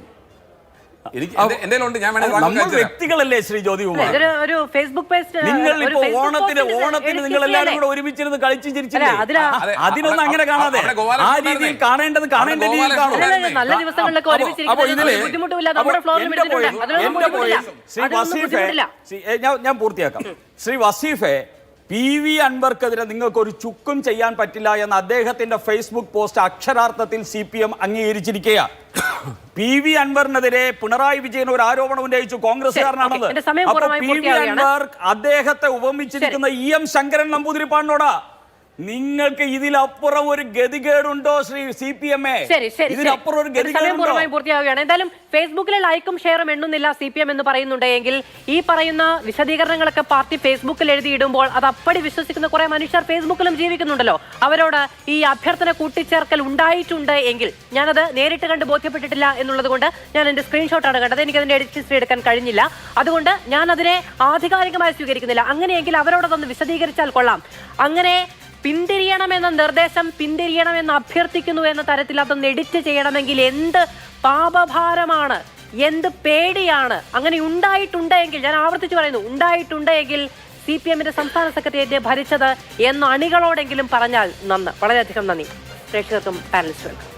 Speaker 4: നമ്മൾ വ്യക്തികളല്ലേ ശ്രീ ജ്യോതികുമാർ? നിങ്ങൾ ഇപ്പൊ ഓണത്തിന് നിങ്ങൾ എല്ലാവരും കൂടെ ഒരുമിച്ചിരുന്ന് കളിച്ചു ചിരിച്ചില്ലേ? അതിനൊന്നും അങ്ങനെ കാണാതെ ആ രീതിയിൽ കാണേണ്ട രീതിയിൽ കാണും. ശ്രീ വസീഫെ, ഞാൻ പൂർത്തിയാക്കാം. ശ്രീ വസീഫെ, PV അൻവർക്കെതിരെ നിങ്ങൾക്ക് ഒരു ചുക്കും ചെയ്യാൻ പറ്റില്ല എന്ന അദ്ദേഹത്തിന്റെ ഫേസ്ബുക്ക് പോസ്റ്റ് അക്ഷരാർത്ഥത്തിൽ CPM അംഗീകരിച്ചിരിക്കുകയാണ്. PV അൻവറിനെതിരെ പിണറായി വിജയൻ ഒരു ആരോപണം ഉന്നയിച്ചു, കോൺഗ്രസ്സുകാരനാണത്. അപ്പൊ PV അൻവർ അദ്ദേഹത്തെ ഉപമിച്ചിരിക്കുന്ന EM ശങ്കരൻ നമ്പൂതിരിപ്പാടിനോടാ. നിങ്ങൾക്ക് ഇതിലപ്പുറം ഒരു ഗതികേടുണ്ടോ ശ്രീ CPM? ഇതിലപ്പുറം ഒരു ഗതികേടുണ്ടോ?
Speaker 1: പൂർത്തിയാവുകയാണ്. എന്തായാലും ഫേസ്ബുക്കിലെ ലൈക്കും ഷെയറും എണ്ണുന്നില്ല CPM എന്ന് പറയുന്നുണ്ടെങ്കിൽ ഈ പറയുന്ന വിശദീകരണങ്ങളൊക്കെ പാർട്ടി ഫേസ്ബുക്കിൽ എഴുതിയിടുമ്പോൾ അത് അപ്പടി വിശ്വസിക്കുന്ന കുറെ മനുഷ്യർ ഫേസ്ബുക്കിലും ജീവിക്കുന്നുണ്ടല്ലോ. അവരോട് ഈ അഭ്യർത്ഥന കൂട്ടിച്ചേർക്കൽ ഉണ്ടായിട്ടുണ്ട് എങ്കിൽ, ഞാനത് നേരിട്ട് കണ്ട് ബോധ്യപ്പെട്ടിട്ടില്ല എന്നുള്ളത് കൊണ്ട് ഞാൻ എന്റെ സ്ക്രീൻഷോട്ടാണ് കണ്ടത്, എനിക്കതിന്റെ എഡിറ്റ് ഹിസ്റ്ററി എടുക്കാൻ കഴിഞ്ഞില്ല. അതുകൊണ്ട് ഞാൻ അതിനെ ആധികാരികമായി സ്വീകരിക്കുന്നില്ല. അങ്ങനെയെങ്കിൽ അവരോടൊന്ന് വിശദീകരിച്ചാൽ കൊള്ളാം. അങ്ങനെ പിന്തിരിയണമെന്ന നിർദ്ദേശം, പിന്തിരിയണമെന്ന് അഭ്യർത്ഥിക്കുന്നു എന്ന തരത്തിൽ അതൊന്ന് എഡിറ്റ് ചെയ്യണമെങ്കിൽ എന്ത് പാപഭാരമാണ്, എന്ത് പേടിയാണ്. അങ്ങനെ ഉണ്ടായിട്ടുണ്ടെങ്കിൽ, ഞാൻ ആവർത്തിച്ച് പറയുന്നു, ഉണ്ടായിട്ടുണ്ടെങ്കിൽ CPMന്റെ സംസ്ഥാന സെക്രട്ടേറിയറ്റ് ഭരിച്ചത് എന്ന് അണികളോടെങ്കിലും പറഞ്ഞാൽ നന്ന്. വളരെയധികം നന്ദി പ്രേക്ഷകർക്കും പാനലിസ്റ്റുകൾക്കും.